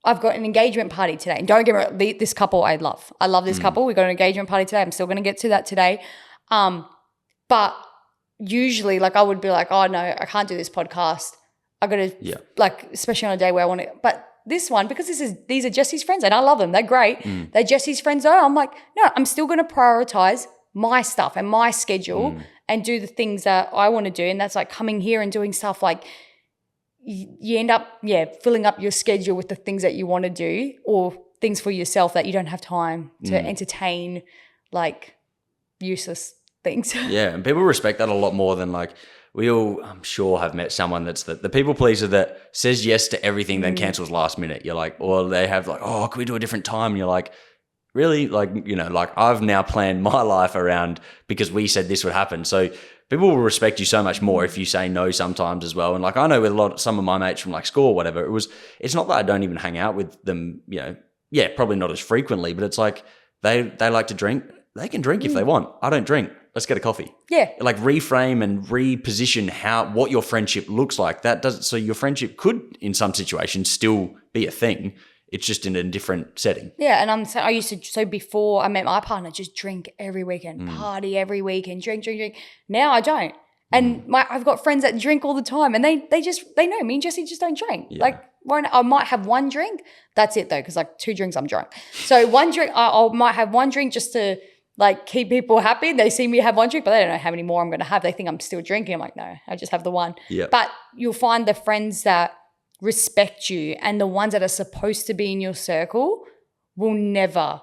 I've got an engagement party today. And don't get me wrong, this couple I love. I love this couple. We got an engagement party today. I'm still going to get to that today. But usually, like, I would be like, oh no, I can't do this podcast. I got to, like, especially on a day where I want to, but this one, because these are Jesse's friends and I love them. They're great. They're Jesse's friends though. I'm like, no, I'm still going to prioritize my stuff and my schedule and do the things that I want to do. And that's like coming here and doing stuff like you end up, filling up your schedule with the things that you want to do or things for yourself that you don't have time to entertain, like useless things. Yeah, and people respect that a lot more than like we all, I'm sure, have met someone that's the people pleaser that says yes to everything then cancels last minute. You're like, or they have like, oh, can we do a different time? And you're like, really? Like, you know, like I've now planned my life around because we said this would happen. So people will respect you so much more if you say no sometimes as well. And like I know with some of my mates from like school or whatever, it's not that I don't even hang out with them, you know, probably not as frequently, but it's like they like to drink. They can drink if they want. I don't drink. Let's get a coffee. Yeah. Like reframe and reposition what your friendship looks like. So your friendship could in some situations still be a thing. It's just in a different setting. Yeah, and I used to, so before I met my partner, just drink every weekend, party every weekend, drink. Now I don't. And I've got friends that drink all the time and they know me and Jesse just don't drink. Yeah. Like I might have one drink. That's it though, because like 2 drinks I'm drunk. So one drink, I might have one drink just to like keep people happy. They see me have one drink, but they don't know how many more I'm going to have. They think I'm still drinking. I'm like, no, I just have the one. Yep. But you'll find the friends that respect you and the ones that are supposed to be in your circle will never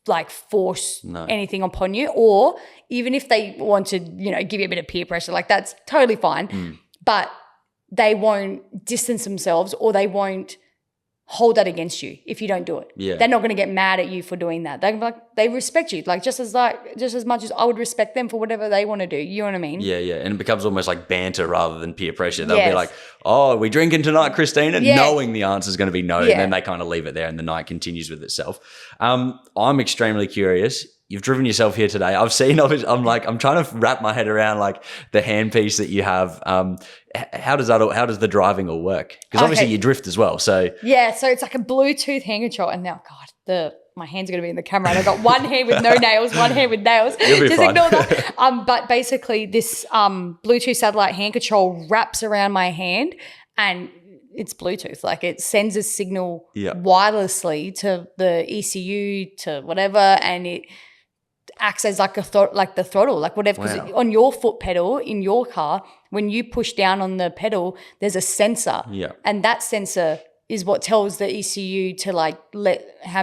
like force anything upon you, or even if they want to, you know, give you a bit of peer pressure, like that's totally fine. But they won't distance themselves or they won't hold that against you if you don't do it. Yeah. They're not going to get mad at you for doing that. They respect you, like just as much as I would respect them for whatever they want to do. You know what I mean? Yeah. And it becomes almost like banter rather than peer pressure. They'll be like, oh, are we drinking tonight, Christina? Knowing the answer is going to be no. And then they kind of leave it there and the night continues with itself. I'm extremely curious. You've driven yourself here today. I've seen of it. I'm trying to wrap my head around like the handpiece that you have. How does the driving all work? Because obviously you drift as well. So yeah, so it's like a Bluetooth hand control. And now, God, my hands are going to be in the camera. And I've got one hand with no nails, one hand with nails. You'll be Just fine. ignore that. But basically this Bluetooth satellite hand control wraps around my hand and it's Bluetooth. Like it sends a signal wirelessly to the ECU, to whatever, and it acts as like the throttle, like whatever. Because on your foot pedal in your car, when you push down on the pedal, there's a sensor, and that sensor is what tells the ECU to like let how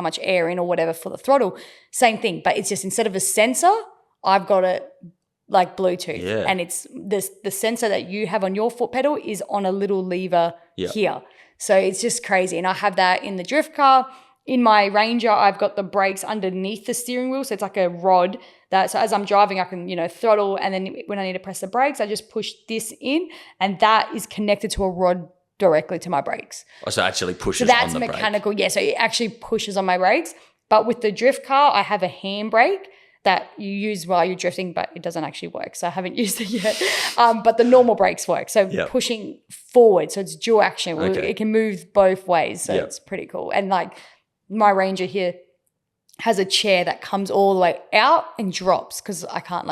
much air in or whatever for the throttle. Same thing, but it's just instead of a sensor, I've got it like Bluetooth, and it's the sensor that you have on your foot pedal is on a little lever here. So it's just crazy, and I have that in the drift car. In my Ranger, I've got the brakes underneath the steering wheel. So it's like a rod so as I'm driving, I can, throttle. And then when I need to press the brakes, I just push this in and that is connected to a rod directly to my brakes. Oh, so it actually pushes on the brake. So that's mechanical. Yeah, so it actually pushes on my brakes. But with the drift car, I have a handbrake that you use while you're drifting, but it doesn't actually work. So I haven't used it yet. But the normal brakes work. So pushing forward. So it's dual action. Okay. It can move both ways. So it's pretty cool. And like, my Ranger here has a chair that comes all the way out and drops because I can't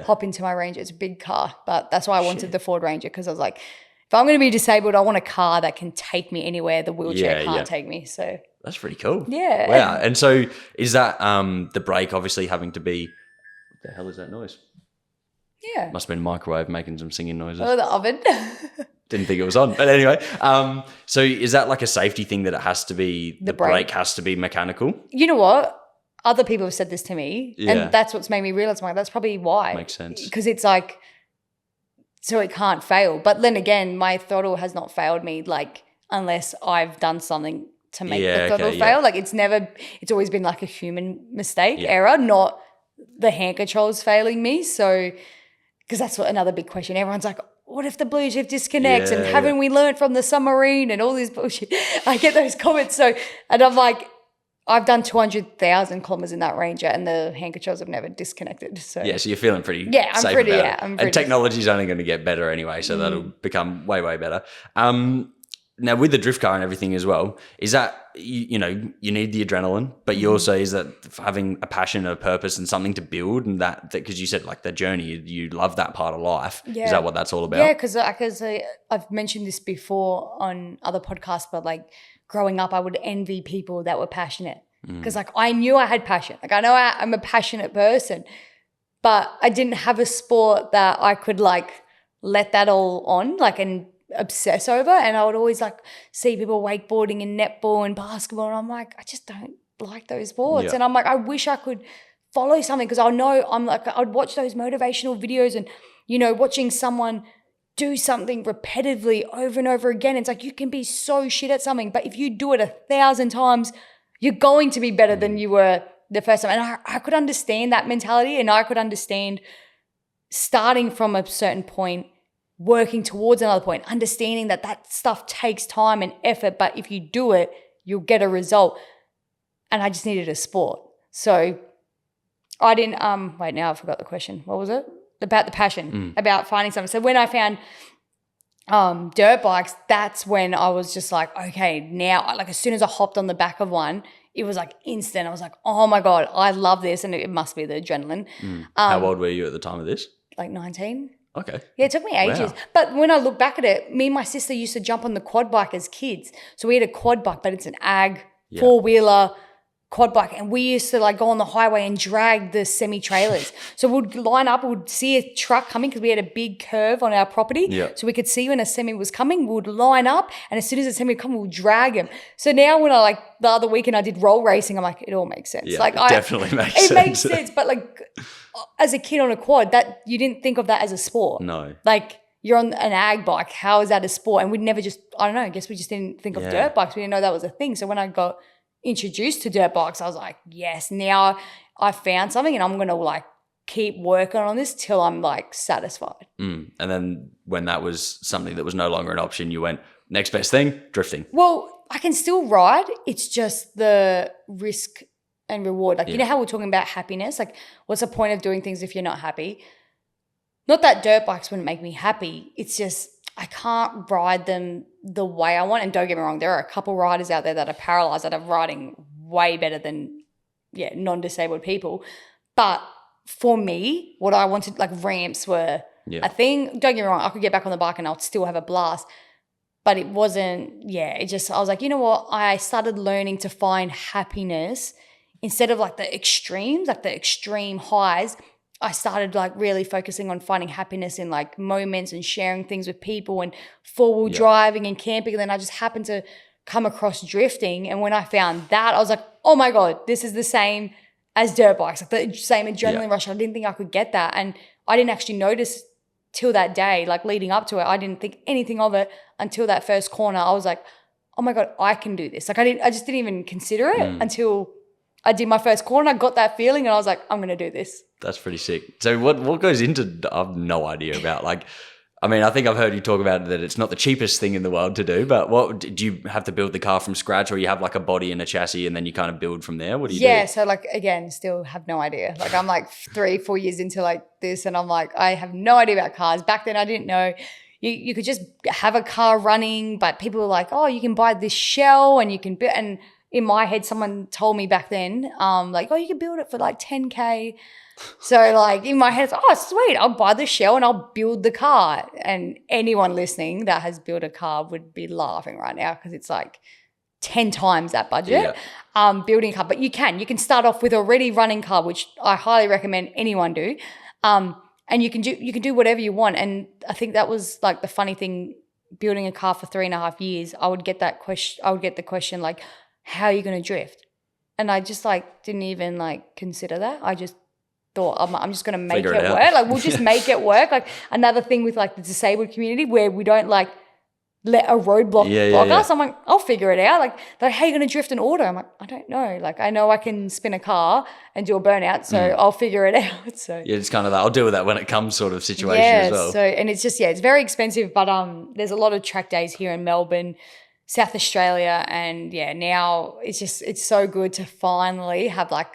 hop into my Ranger. It's a big car, but that's why I wanted the Ford Ranger because I was like, if I'm going to be disabled, I want a car that can take me anywhere the wheelchair can't take me. So that's pretty cool. Yeah. Wow. And so is that the brake obviously having to be, what the hell is that noise? Yeah. Must have been a microwave making some singing noises. Oh, the oven. Didn't think it was on. But anyway, so is that like a safety thing that it has to be, the brake has to be mechanical? You know what? Other people have said this to me and that's what's made me realize, that's probably why. Makes sense. Because it's like, so it can't fail. But then again, my throttle has not failed me unless I've done something to make the throttle fail. Like it's always been like a human mistake, error, not the hand controls failing me. So, because that's another big question. Everyone's like, what if the Bluetooth disconnects and haven't we learned from the submarine and all this bullshit? I get those comments. So, and I'm like, I've done 200,000 kilometers in that Ranger and the hand controls have never disconnected. So so you're feeling pretty I'm safe pretty, about it. I'm and technology's only going to get better anyway, so that'll become way, way better. now with the drift car and everything as well, is that, you know, you need the adrenaline, but you also, is that having a passion, a purpose and something to build, and that because you said like the journey, you love that part of life. Yeah. Is that what that's all about? Yeah, because I've mentioned this before on other podcasts, but like growing up, I would envy people that were passionate because like I knew I had passion. Like I know I'm a passionate person, but I didn't have a sport that I could like let that all on like and obsess over. And I would always like see people wakeboarding and netball and basketball, and I'm like, I just don't like those sports. Yeah. And I'm like, I wish I could follow something because I know I'd watch those motivational videos and, you know, watching someone do something repetitively over and over again. It's like you can be so shit at something, but if you do it 1,000 times, you're going to be better than you were the first time. And I could understand that mentality, and I could understand starting from a certain point, working towards another point, understanding that stuff takes time and effort, but if you do it, you'll get a result. And I just needed a sport. So I didn't, wait, now I forgot the question. What was it? About the passion, about finding something. So when I found dirt bikes, that's when I was just like, okay, now, like as soon as I hopped on the back of one, it was like instant. I was like, oh my God, I love this. And it must be the adrenaline. How old were you at the time of this? Like 19. Okay. Yeah, it took me ages. Wow. But when I look back at it, me and my sister used to jump on the quad bike as kids. So we had a quad bike, but it's an ag four-wheeler quad bike. And we used to like go on the highway and drag the semi-trailers. So we'd line up, we'd see a truck coming because we had a big curve on our property. Yeah. So we could see when a semi was coming, we'd line up, and as soon as the semi would come, we'd drag him. So now when I like the other weekend I did roll racing, I'm like, it all makes sense. Yeah, like it definitely makes sense. It makes sense, but like as a kid on a quad, that you didn't think of that as a sport. No. Like you're on an ag bike, how is that a sport? And we'd never just, I don't know, I guess we just didn't think of dirt bikes. We didn't know that was a thing. So when I got introduced to dirt bikes, I was like, yes, now I found something and I'm going to like keep working on this till I'm like satisfied. And then when that was something that was no longer an option, you went, next best thing, drifting. Well, I can still ride. It's just the risk and reward. Like, you know how we're talking about happiness? Like, what's the point of doing things if you're not happy? Not that dirt bikes wouldn't make me happy. It's just I can't ride them the way I want. And don't get me wrong, there are a couple riders out there that are paralyzed that are riding way better than, non-disabled people. But for me, what I wanted, like ramps were a thing. Don't get me wrong, I could get back on the bike and I'll still have a blast. But it wasn't, I was like, you know what? I started learning to find happiness instead of like the extremes, like the extreme highs. I started like really focusing on finding happiness in like moments and sharing things with people and four-wheel driving and camping. And then I just happened to come across drifting. And when I found that, I was like, oh my God, this is the same as dirt bikes, like the same adrenaline rush. I didn't think I could get that. And I didn't actually notice till that day, like leading up to it, I didn't think anything of it until that first corner. I was like, oh my God, I can do this. Like I just didn't even consider it until I did my first corner. I got that feeling and I was like, I'm going to do this. That's pretty sick. So what goes into, I have no idea about, like, I mean, I think I've heard you talk about that it's not the cheapest thing in the world to do, but what, do you have to build the car from scratch, or you have like a body and a chassis and then you kind of build from there? What do you do? Yeah, so like, again, still have no idea. Like I'm like 3-4 years into like this and I'm like, I have no idea about cars. Back then I didn't know. You could just have a car running, but people were like, oh, you can buy this shell and you can build. And in my head, someone told me back then, like, oh, you can build it for like 10K. So like in my head, it's like, oh, sweet, I'll buy the shell and I'll build the car. And anyone listening that has built a car would be laughing right now because it's like 10 times that budget building a car. But you can start off with a already running car, which I highly recommend anyone do. And you can do whatever you want. And I think that was like the funny thing, building a car for 3.5 years, I would get the question like, how are you going to drift? And I just like didn't even like consider that. I just thought I'm just going to make it work. Like we'll just make it work. Like another thing with like the disabled community where we don't like let a roadblock block us. I'm like, I'll figure it out. Like they're like, hey, you're going to drift an auto. I'm like, I don't know. Like I know I can spin a car and do a burnout, so I'll figure it out. So yeah, it's kind of that. I'll deal with that when it comes sort of situation as well. So and it's just it's very expensive, but there's a lot of track days here in Melbourne, South Australia, and now it's so good to finally have like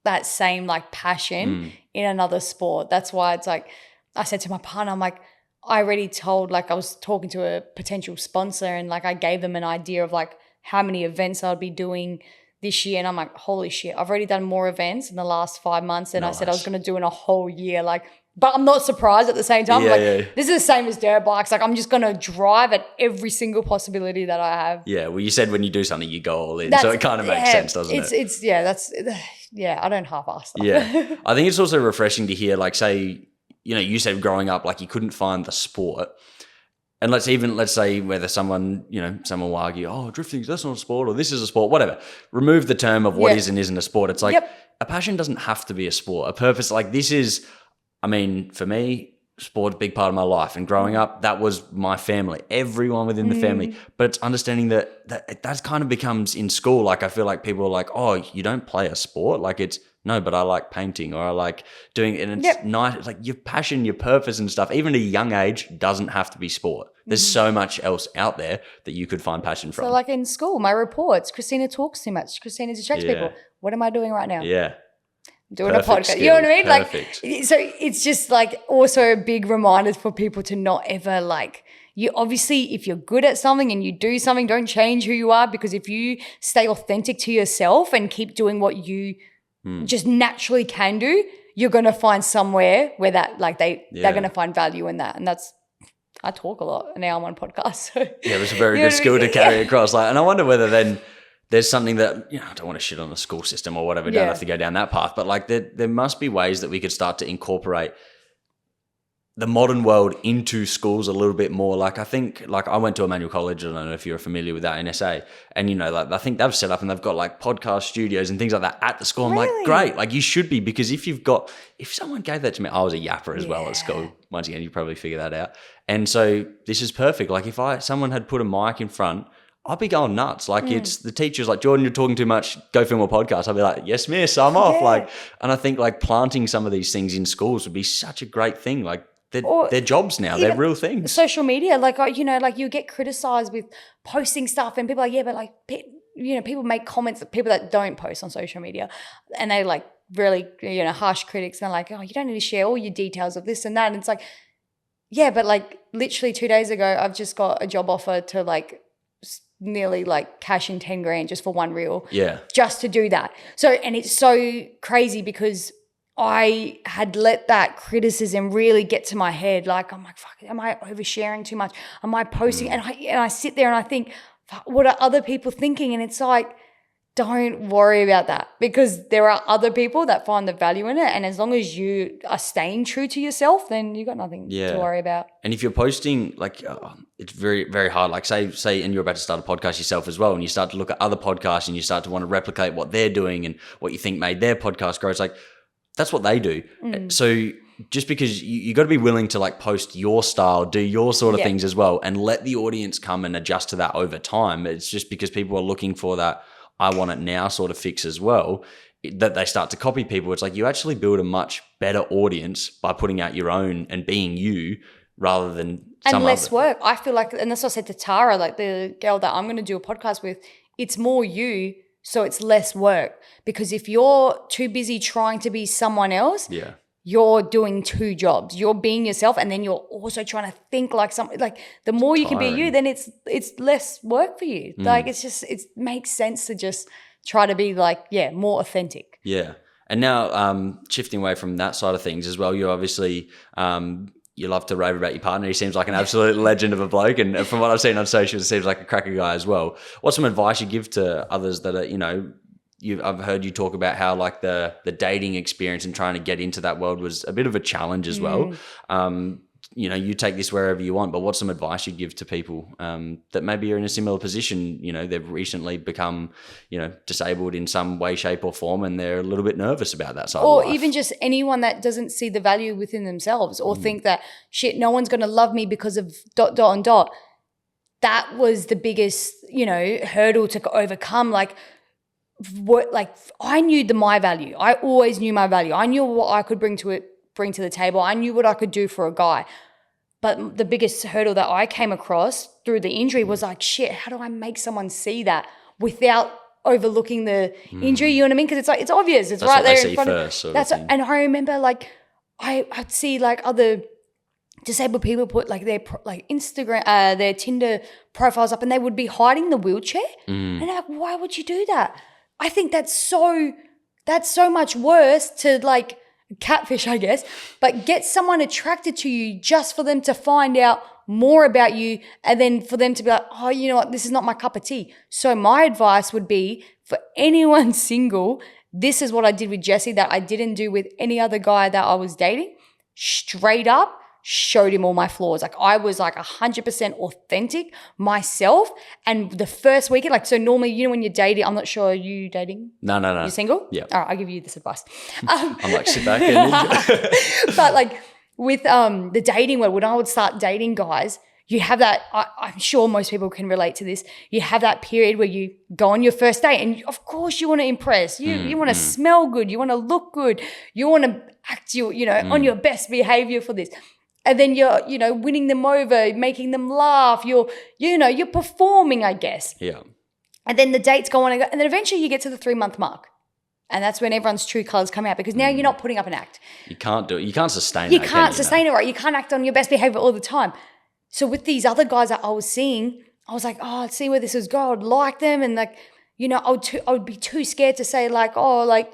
that same like passion in another sport. That's why it's like I said to my partner, I'm like, I already told, like I was talking to a potential sponsor and like I gave them an idea of like how many events I'd be doing this year. And I'm like, holy shit, I've already done more events in the last 5 months than I said I was going to do in a whole year. Like, but I'm not surprised at the same time. This is the same as dirt bikes. Like I'm just going to drive at every single possibility that I have. Yeah. Well, you said when you do something, you go all in. So it kind of makes sense, doesn't it? I don't half-ass stuff. Yeah. I think it's also refreshing to hear, like, say, you said growing up, like you couldn't find the sport. And let's say whether someone will argue, oh, drifting, that's not a sport, or this is a sport, whatever. Remove the term of what is and isn't a sport. It's like a passion doesn't have to be a sport. A purpose, like this is, I mean, for me, sport's a big part of my life. And growing up, that was my family, everyone within the family. But it's understanding that kind of becomes in school. Like I feel like people are like, oh, you don't play a sport? Like it's, no, but I like painting or I like doing it. And it's nice. It's like your passion, your purpose and stuff, even at a young age, doesn't have to be sport. There's so much else out there that you could find passion from. So like in school, my reports, Christina talks too much. Christina distracts people. What am I doing right now? Yeah. Doing a podcast. You know what I mean? Perfect. Like, so it's just like also a big reminder for people to not ever like, you obviously, if you're good at something and you do something, don't change who you are, because if you stay authentic to yourself and keep doing what you just naturally can do, you're going to find somewhere where that like they're going to find value in that. And that's, I talk a lot and now I'm on podcast. So. Yeah, it was a very good skill to carry across. Like, and I wonder whether then there's something that, I don't want to shit on the school system or whatever, don't have to go down that path, but like there must be ways that we could start to incorporate the modern world into schools a little bit more. Like I think, like I went to Emmanuel College, I don't know if you're familiar with that in SA, and like I think they've set up and they've got like podcast studios and things like that at the school. I'm like, great, like you should be, because if someone gave that to me, I was a yapper as well at school. Once again, you probably figure that out. And so this is perfect. Like if someone had put a mic in front, I'd be going nuts. Like it's the teachers like, Jordan, you're talking too much, go film a podcast. I'd be like, yes, miss, I'm off. Like, and I think like planting some of these things in schools would be such a great thing. Like they're jobs now, they're real things. Social media, like, like you get criticized with posting stuff and people are like, but like, people make comments that people that don't post on social media and they like really, harsh critics and they're like, oh, you don't need to share all your details of this and that. And it's like, yeah, but like literally 2 days ago, I've just got a job offer to like nearly like cash in 10 grand just for one reel. Yeah. Just to do that. So, and it's so crazy because I had let that criticism really get to my head. Like, I'm like, fuck, am I oversharing too much? Am I posting? And I sit there and I think, fuck, what are other people thinking? And it's like, don't worry about that, because there are other people that find the value in it. And as long as you are staying true to yourself, then you got nothing to worry about. And if you're posting, like, it's very, very hard. Like say, and you're about to start a podcast yourself as well, and you start to look at other podcasts and you start to want to replicate what they're doing and what you think made their podcast grow. It's like, that's what they do. So just because you got to be willing to like post your style, do your sort of things as well, and let the audience come and adjust to that over time. It's just because people are looking for that I want it now sort of fix as well, that they start to copy people. It's like you actually build a much better audience by putting out your own and being you rather than and less work. I feel like, and that's what I said to Tara, like the girl that I'm going to do a podcast with, it's more you, so it's less work. Because if you're too busy trying to be someone else, you're doing 2 jobs. You're being yourself, and then you're also trying to think like something. Like the more you can be you, then it's less work for you. Like it makes sense to just try to be like more authentic. Yeah, and now shifting away from that side of things as well. You obviously you love to rave about your partner. He seems like an absolute legend of a bloke, and from what I've seen on socials, it seems like a cracker guy as well. What's some advice you give to others that are I've heard you talk about how like the dating experience and trying to get into that world was a bit of a challenge as well. You take this wherever you want, but what's some advice you'd give to people that maybe are in a similar position? They've recently become, disabled in some way, shape or form, and they're a little bit nervous about that side of life. Or even just anyone that doesn't see the value within themselves or think that, shit, no one's going to love me because of ... That was the biggest, hurdle to overcome. Like, I knew my value. I always knew my value. I knew what I could bring to the table. I knew what I could do for a guy. But the biggest hurdle that I came across through the injury was like, shit, how do I make someone see that without overlooking the injury? You know what I mean? Because it's like, it's obvious. It's right there in front of me. And I remember like I'd see like other disabled people put like their Instagram, their Tinder profiles up, and they would be hiding the wheelchair. And I'm like, why would you do that? I think that's so much worse to like catfish, I guess, but get someone attracted to you just for them to find out more about you, and then for them to be like, oh, you know what, this is not my cup of tea. So my advice would be for anyone single, this is what I did with Jesse that I didn't do with any other guy that I was dating. Straight up, showed him all my flaws. Like I was like 100% authentic myself. And the first weekend, like, so normally, you know, when you're dating, I'm not sure, are you dating? No. You're single? Yeah. All right, I'll give you this advice. I'm like, sit back and enjoy. But like with the dating world, when I would start dating guys, you have that, I'm sure most people can relate to this. You have that period where you go on your first date and of course you want to impress. You want to smell good. You want to look good. You want to act, on your best behavior for this. And then you're, winning them over, making them laugh. You're performing, I guess. Yeah. And then the dates go on and then eventually you get to the 3-month mark. And that's when everyone's true colours come out because now you're not putting up an act. You can't do it. You can't sustain it. You can't sustain it, right? You can't act on your best behaviour all the time. So with these other guys that I was seeing, I was like, oh, let's see where this is going. I'd like them. And like, I would be too scared to say like, oh, like,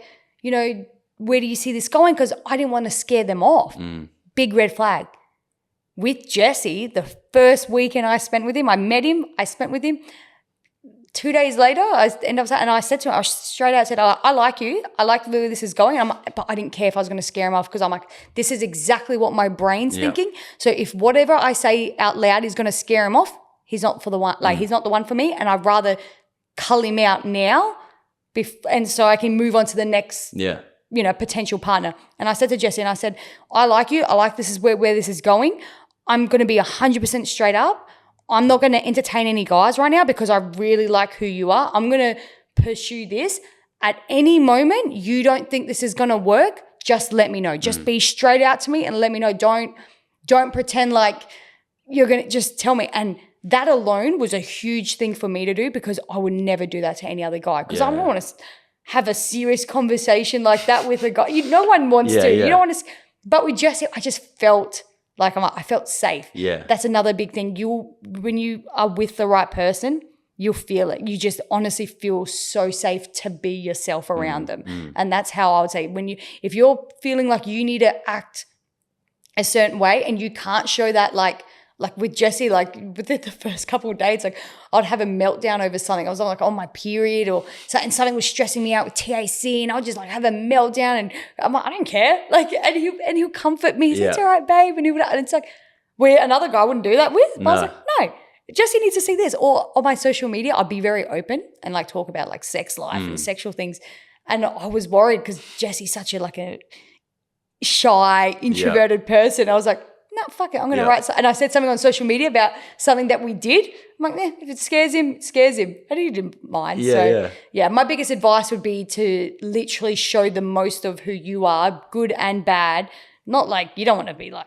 where do you see this going? Because I didn't want to scare them off. Big red flag. With Jesse, the first weekend I spent with him, I met him, I spent with him. 2 days later, I said to him, I straight out said, I like you. I like where this is going. But I didn't care if I was going to scare him off because I'm like, this is exactly what my brain's thinking. So if whatever I say out loud is going to scare him off, he's not for the one. Like he's not the one for me, and I'd rather cull him out now, and so I can move on to the next. Yeah. Potential partner. And I said to Jesse, and I said, I like you. I like this is where this is going. I'm going to be 100% straight up. I'm not going to entertain any guys right now because I really like who you are. I'm going to pursue this. At any moment, you don't think this is going to work, just let me know. Just be straight out to me and let me know. Don't pretend like you're going to just tell me. And that alone was a huge thing for me to do because I would never do that to any other guy because I don't want to have a serious conversation like that with a guy. No one wants to. Yeah. You don't want to. But with Jesse, I just felt like I felt safe. Yeah. That's another big thing. When you are with the right person, you'll feel it. You just honestly feel so safe to be yourself around them. And that's how I would say if you're feeling like you need to act a certain way and you can't show that like with Jesse, like within the first couple of days, like I'd have a meltdown over something. I was like on my period or something was stressing me out with TAC and I would just like have a meltdown and I'm like, I don't care. Like, and he'll comfort me. He's like, it's all right, babe. And it's like, where another guy wouldn't do that with. But I was like, no, Jesse needs to see this. Or on my social media, I'd be very open and like talk about like sex life and sexual things. And I was worried because Jesse's such a shy, introverted person. I was like, no, fuck it. I'm going to write. And I said something on social media about something that we did. I'm like, if it scares him, it scares him. I didn't mind. My biggest advice would be to literally show the most of who you are, good and bad. Not like you don't want to be like,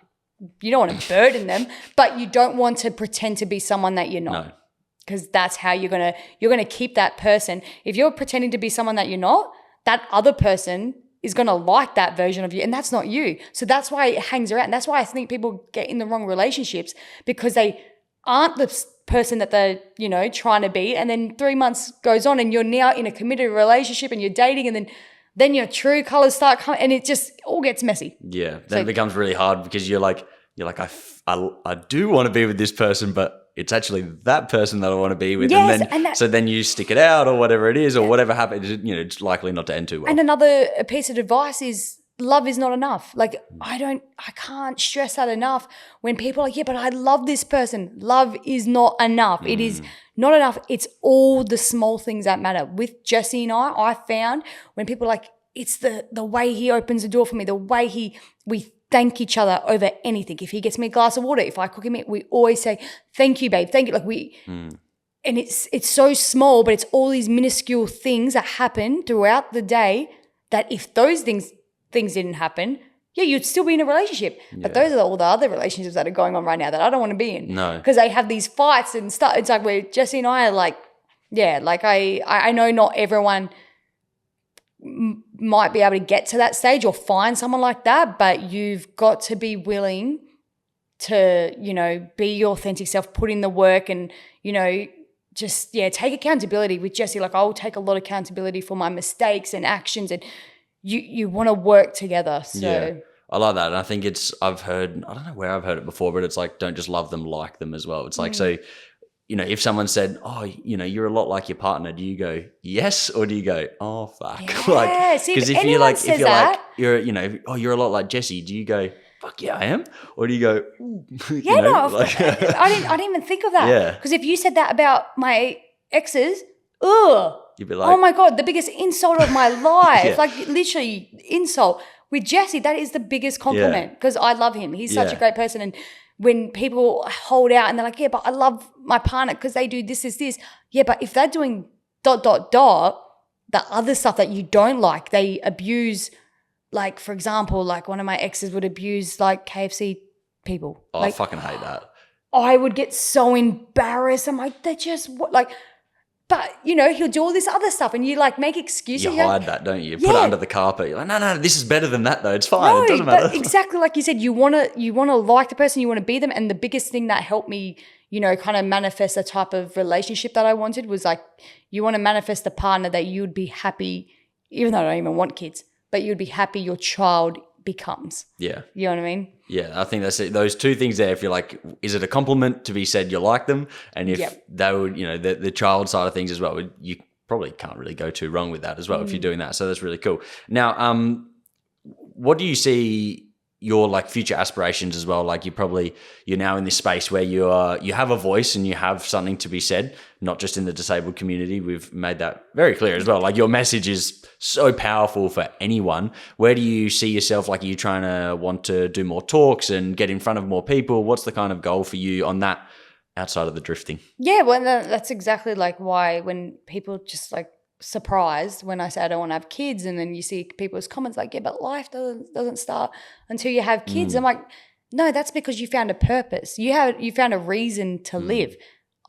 you don't want to burden them, but you don't want to pretend to be someone that you're not. Because that's how you're gonna keep that person. If you're pretending to be someone that you're not, that other person is going to like that version of you, and that's not you. So that's why it hangs around. That's why I think people get in the wrong relationships because they aren't the person that they're, trying to be. And then 3 months goes on and you're now in a committed relationship and you're dating and then your true colors start coming and it just all gets messy. Yeah. Then it becomes really hard because you're like, I do want to be with this person, but it's actually that person that I want to be with. Yes, so then you stick it out or whatever it is or whatever happens, it's likely not to end too well. And another piece of advice is love is not enough. Like I can't stress that enough when people are like, yeah, but I love this person. Love is not enough. It is not enough. It's all the small things that matter. With Jesse and I found when people are like, it's the way he opens the door for me, the way we thank each other over anything. If he gets me a glass of water, if I cook him, we always say, thank you, babe. Thank you. Like and it's so small, but it's all these minuscule things that happen throughout the day that if those things didn't happen, you'd still be in a relationship. Yeah. But those are all the other relationships that are going on right now that I don't want to be in. No. Because they have these fights and stuff. It's like where Jesse and I are like, I know not everyone might be able to get to that stage or find someone like that, but you've got to be willing to, you know, be your authentic self, put in the work and, you know, just, take accountability with Jessie. Like I'll take a lot of accountability for my mistakes and actions, and you want to work together. So Yeah. I like that. And I think I've heard, I don't know where I've heard it before, but it's like, don't just love them, like them as well. It's like, so, you know, if someone said, oh, you know, you're a lot like your partner, do you go, yes? Or do you go, oh, fuck? Yeah. Like, See, because if you're you know, oh, you're a lot like Jessie, do you go, fuck yeah, I am? Or do you go, yeah, you know, no, like, I didn't even think of that. Yeah. Because if you said that about my exes, ugh. you'd be like, Oh my God, the biggest insult of my life. Yeah. Like literally insult. With Jessie, that is the biggest compliment because I love him. He's such a great person. And when people hold out and they're like, yeah, but I love my partner because they do this. Yeah, but if they're doing ... the other stuff that you don't like, they abuse, like, for example, like one of my exes would abuse like KFC people. oh, like, I fucking hate that. I would get so embarrassed. I'm like, they're just like... But, you know, he'll do all this other stuff and you, like, make excuses. You hide that, don't you? Put it under the carpet. You're like, no, this is better than that, though. It's fine. No, it doesn't matter. but exactly like you said, you want to like the person, you want to be them. And the biggest thing that helped me, you know, kind of manifest the type of relationship that I wanted was, like, you want to manifest a partner that you'd be happy, even though I don't even want kids, but you'd be happy your child becomes. Yeah. You know what I mean? Yeah, I think that's it. Those two things there, if you're like, is it a compliment to be said you like them? And if they would, you know, the child side of things as well, you probably can't really go too wrong with that as well if you're doing that. So that's really cool. Now, what do you see your like future aspirations as well? Like you're now in this space where you have a voice and you have something to be said, not just in the disabled community. We've made that very clear as well. Like your message is so powerful for anyone. Where do you see yourself? Like, are you trying to want to do more talks and get in front of more people? What's the kind of goal for you on that outside of the drifting? Yeah, well, that's exactly like why when people just like surprised when I say I don't want to have kids, and then you see people's comments like, yeah, but life doesn't start until you have kids. I'm like, no, that's because you found a purpose. You found a reason to live.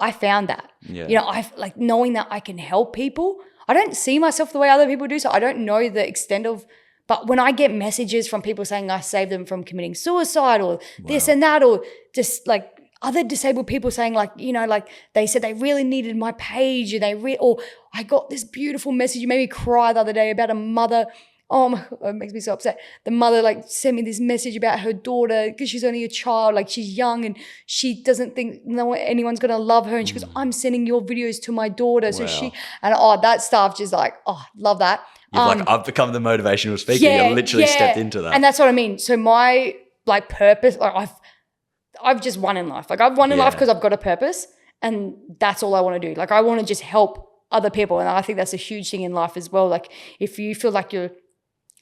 I found that. Yeah. You know, I like knowing that I can help people. I don't see myself the way other people do, so I don't know the extent of, but when I get messages from people saying I saved them from committing suicide or this and that, or just like other disabled people saying like, you know, like they said they really needed my page and or I got this beautiful message. You made me cry the other day about a mother. Oh my God, it makes me so upset. The mother like sent me this message about her daughter because she's only a child, like she's young and she doesn't think anyone's going to love her. And she goes, I'm sending your videos to my daughter. So that stuff just like, love that. I've become the motivational speaker. You literally stepped into that. And that's what I mean. So my like purpose, like I've just won in life. Like I've won in life because I've got a purpose, and that's all I want to do. Like I want to just help other people. And I think that's a huge thing in life as well. Like if you feel like you're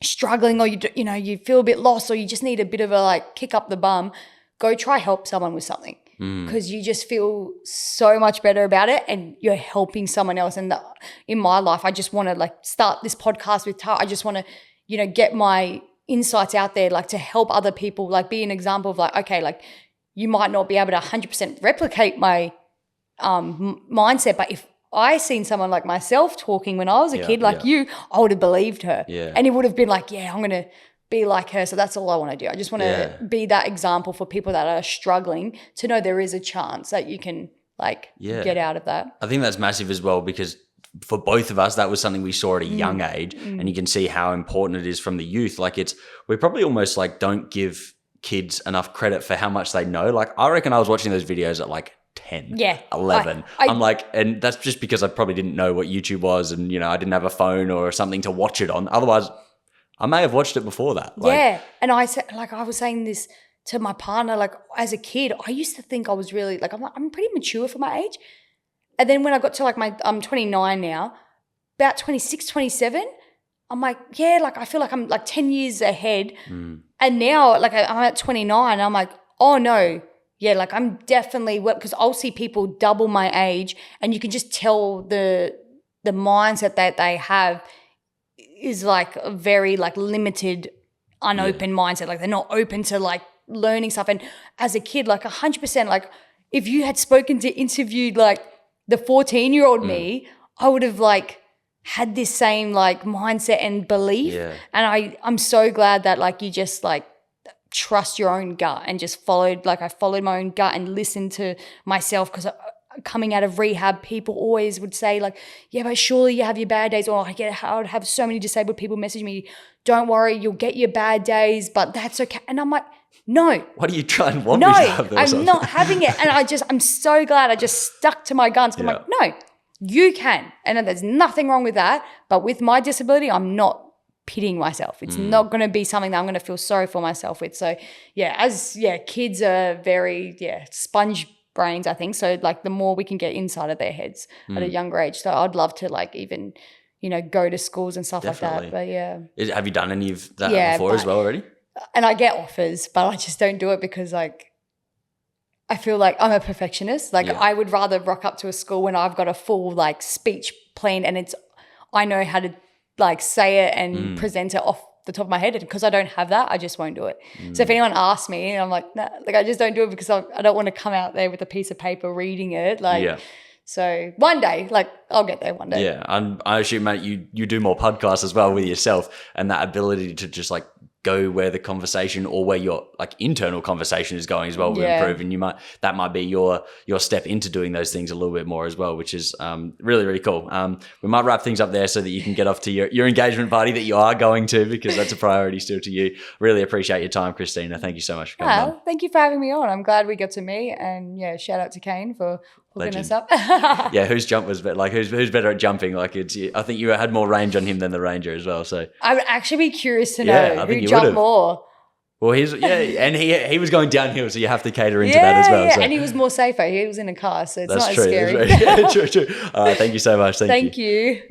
struggling or you feel a bit lost or you just need a bit of a like kick up the bum, go try help someone with something because you just feel so much better about it and you're helping someone else. And in my life, I just want to like start this podcast with I just want to, get my insights out there, like to help other people, like be an example of like, okay, like you might not be able to 100% replicate my mindset, but if I seen someone like myself talking when I was a kid, like you, I would have believed her. Yeah. And it would have been like, yeah, I'm going to be like her. So that's all I want to do. I just want to be that example for people that are struggling to know there is a chance that you can like get out of that. I think that's massive as well because for both of us, that was something we saw at a young age and you can see how important it is from the youth. Like we probably almost like don't give kids enough credit for how much they know. Like I reckon I was watching those videos at like 10, 11. I'm like, and that's just because I probably didn't know what YouTube was and, I didn't have a phone or something to watch it on. Otherwise, I may have watched it before that. And I said, like, I was saying this to my partner, like as a kid, I used to think I was really, like, I'm pretty mature for my age. And then when I got to like I'm 29 now, about 26, 27, I'm like, yeah, like I feel like I'm like 10 years ahead. And now like I'm at 29, I'm like, oh no, yeah, like I'm definitely, because I'll see people double my age and you can just tell the mindset that they have is like a very like limited, unopened mindset. Like they're not open to like learning stuff. And as a kid, like 100%, like if you had interviewed like the 14-year-old me, I would have like had this same like mindset and belief. And I'm so glad that like you just like trust your own gut and just followed my own gut and listened to myself, because coming out of rehab, people always would say like, yeah, but surely you have your bad days. Or I would have so many disabled people message me, don't worry, you'll get your bad days, but that's okay. And I'm like, no. What are you trying to want me to have? I'm not having it. And I'm so glad I just stuck to my guns. I'm like, no, you can. And there's nothing wrong with that. But with my disability, I'm not pitting myself. It's not going to be something that I'm going to feel sorry for myself with. So kids are very, sponge brains, I think. So like the more we can get inside of their heads at a younger age. So I'd love to like even, go to schools and stuff like that. But have you done any of that before as well already? And I get offers, but I just don't do it because like I feel like I'm a perfectionist. Like I would rather rock up to a school when I've got a full like speech plan and I know how to like say it and present it off the top of my head. And because I don't have that, I just won't do it. So if anyone asks me, I'm like, nah, like I just don't do it because I don't want to come out there with a piece of paper reading it. Like, so one day, like I'll get there one day. Yeah, I assume, mate, you do more podcasts as well with yourself, and that ability to just like go where the conversation or where your like internal conversation is going as well will improve, and that might be your step into doing those things a little bit more as well, which is really, really cool. We might wrap things up there so that you can get off to your engagement party that you are going to, because that's a priority still to you. Really appreciate your time, Christina. Thank you so much for coming on. Thank you for having me on. I'm glad we got to meet, and shout out to Kane for hooking us up. Whose jump was better? Like who's better at jumping? Like I think you had more range on him than the Ranger as well. So I would actually be curious to know who jumped more. Well, and he was going downhill, so you have to cater into that as well. Yeah, so. and he was more safer. He was in a car, so it's That's not true, as scary. That's true. All right, thank you so much. Thank you. Thank you.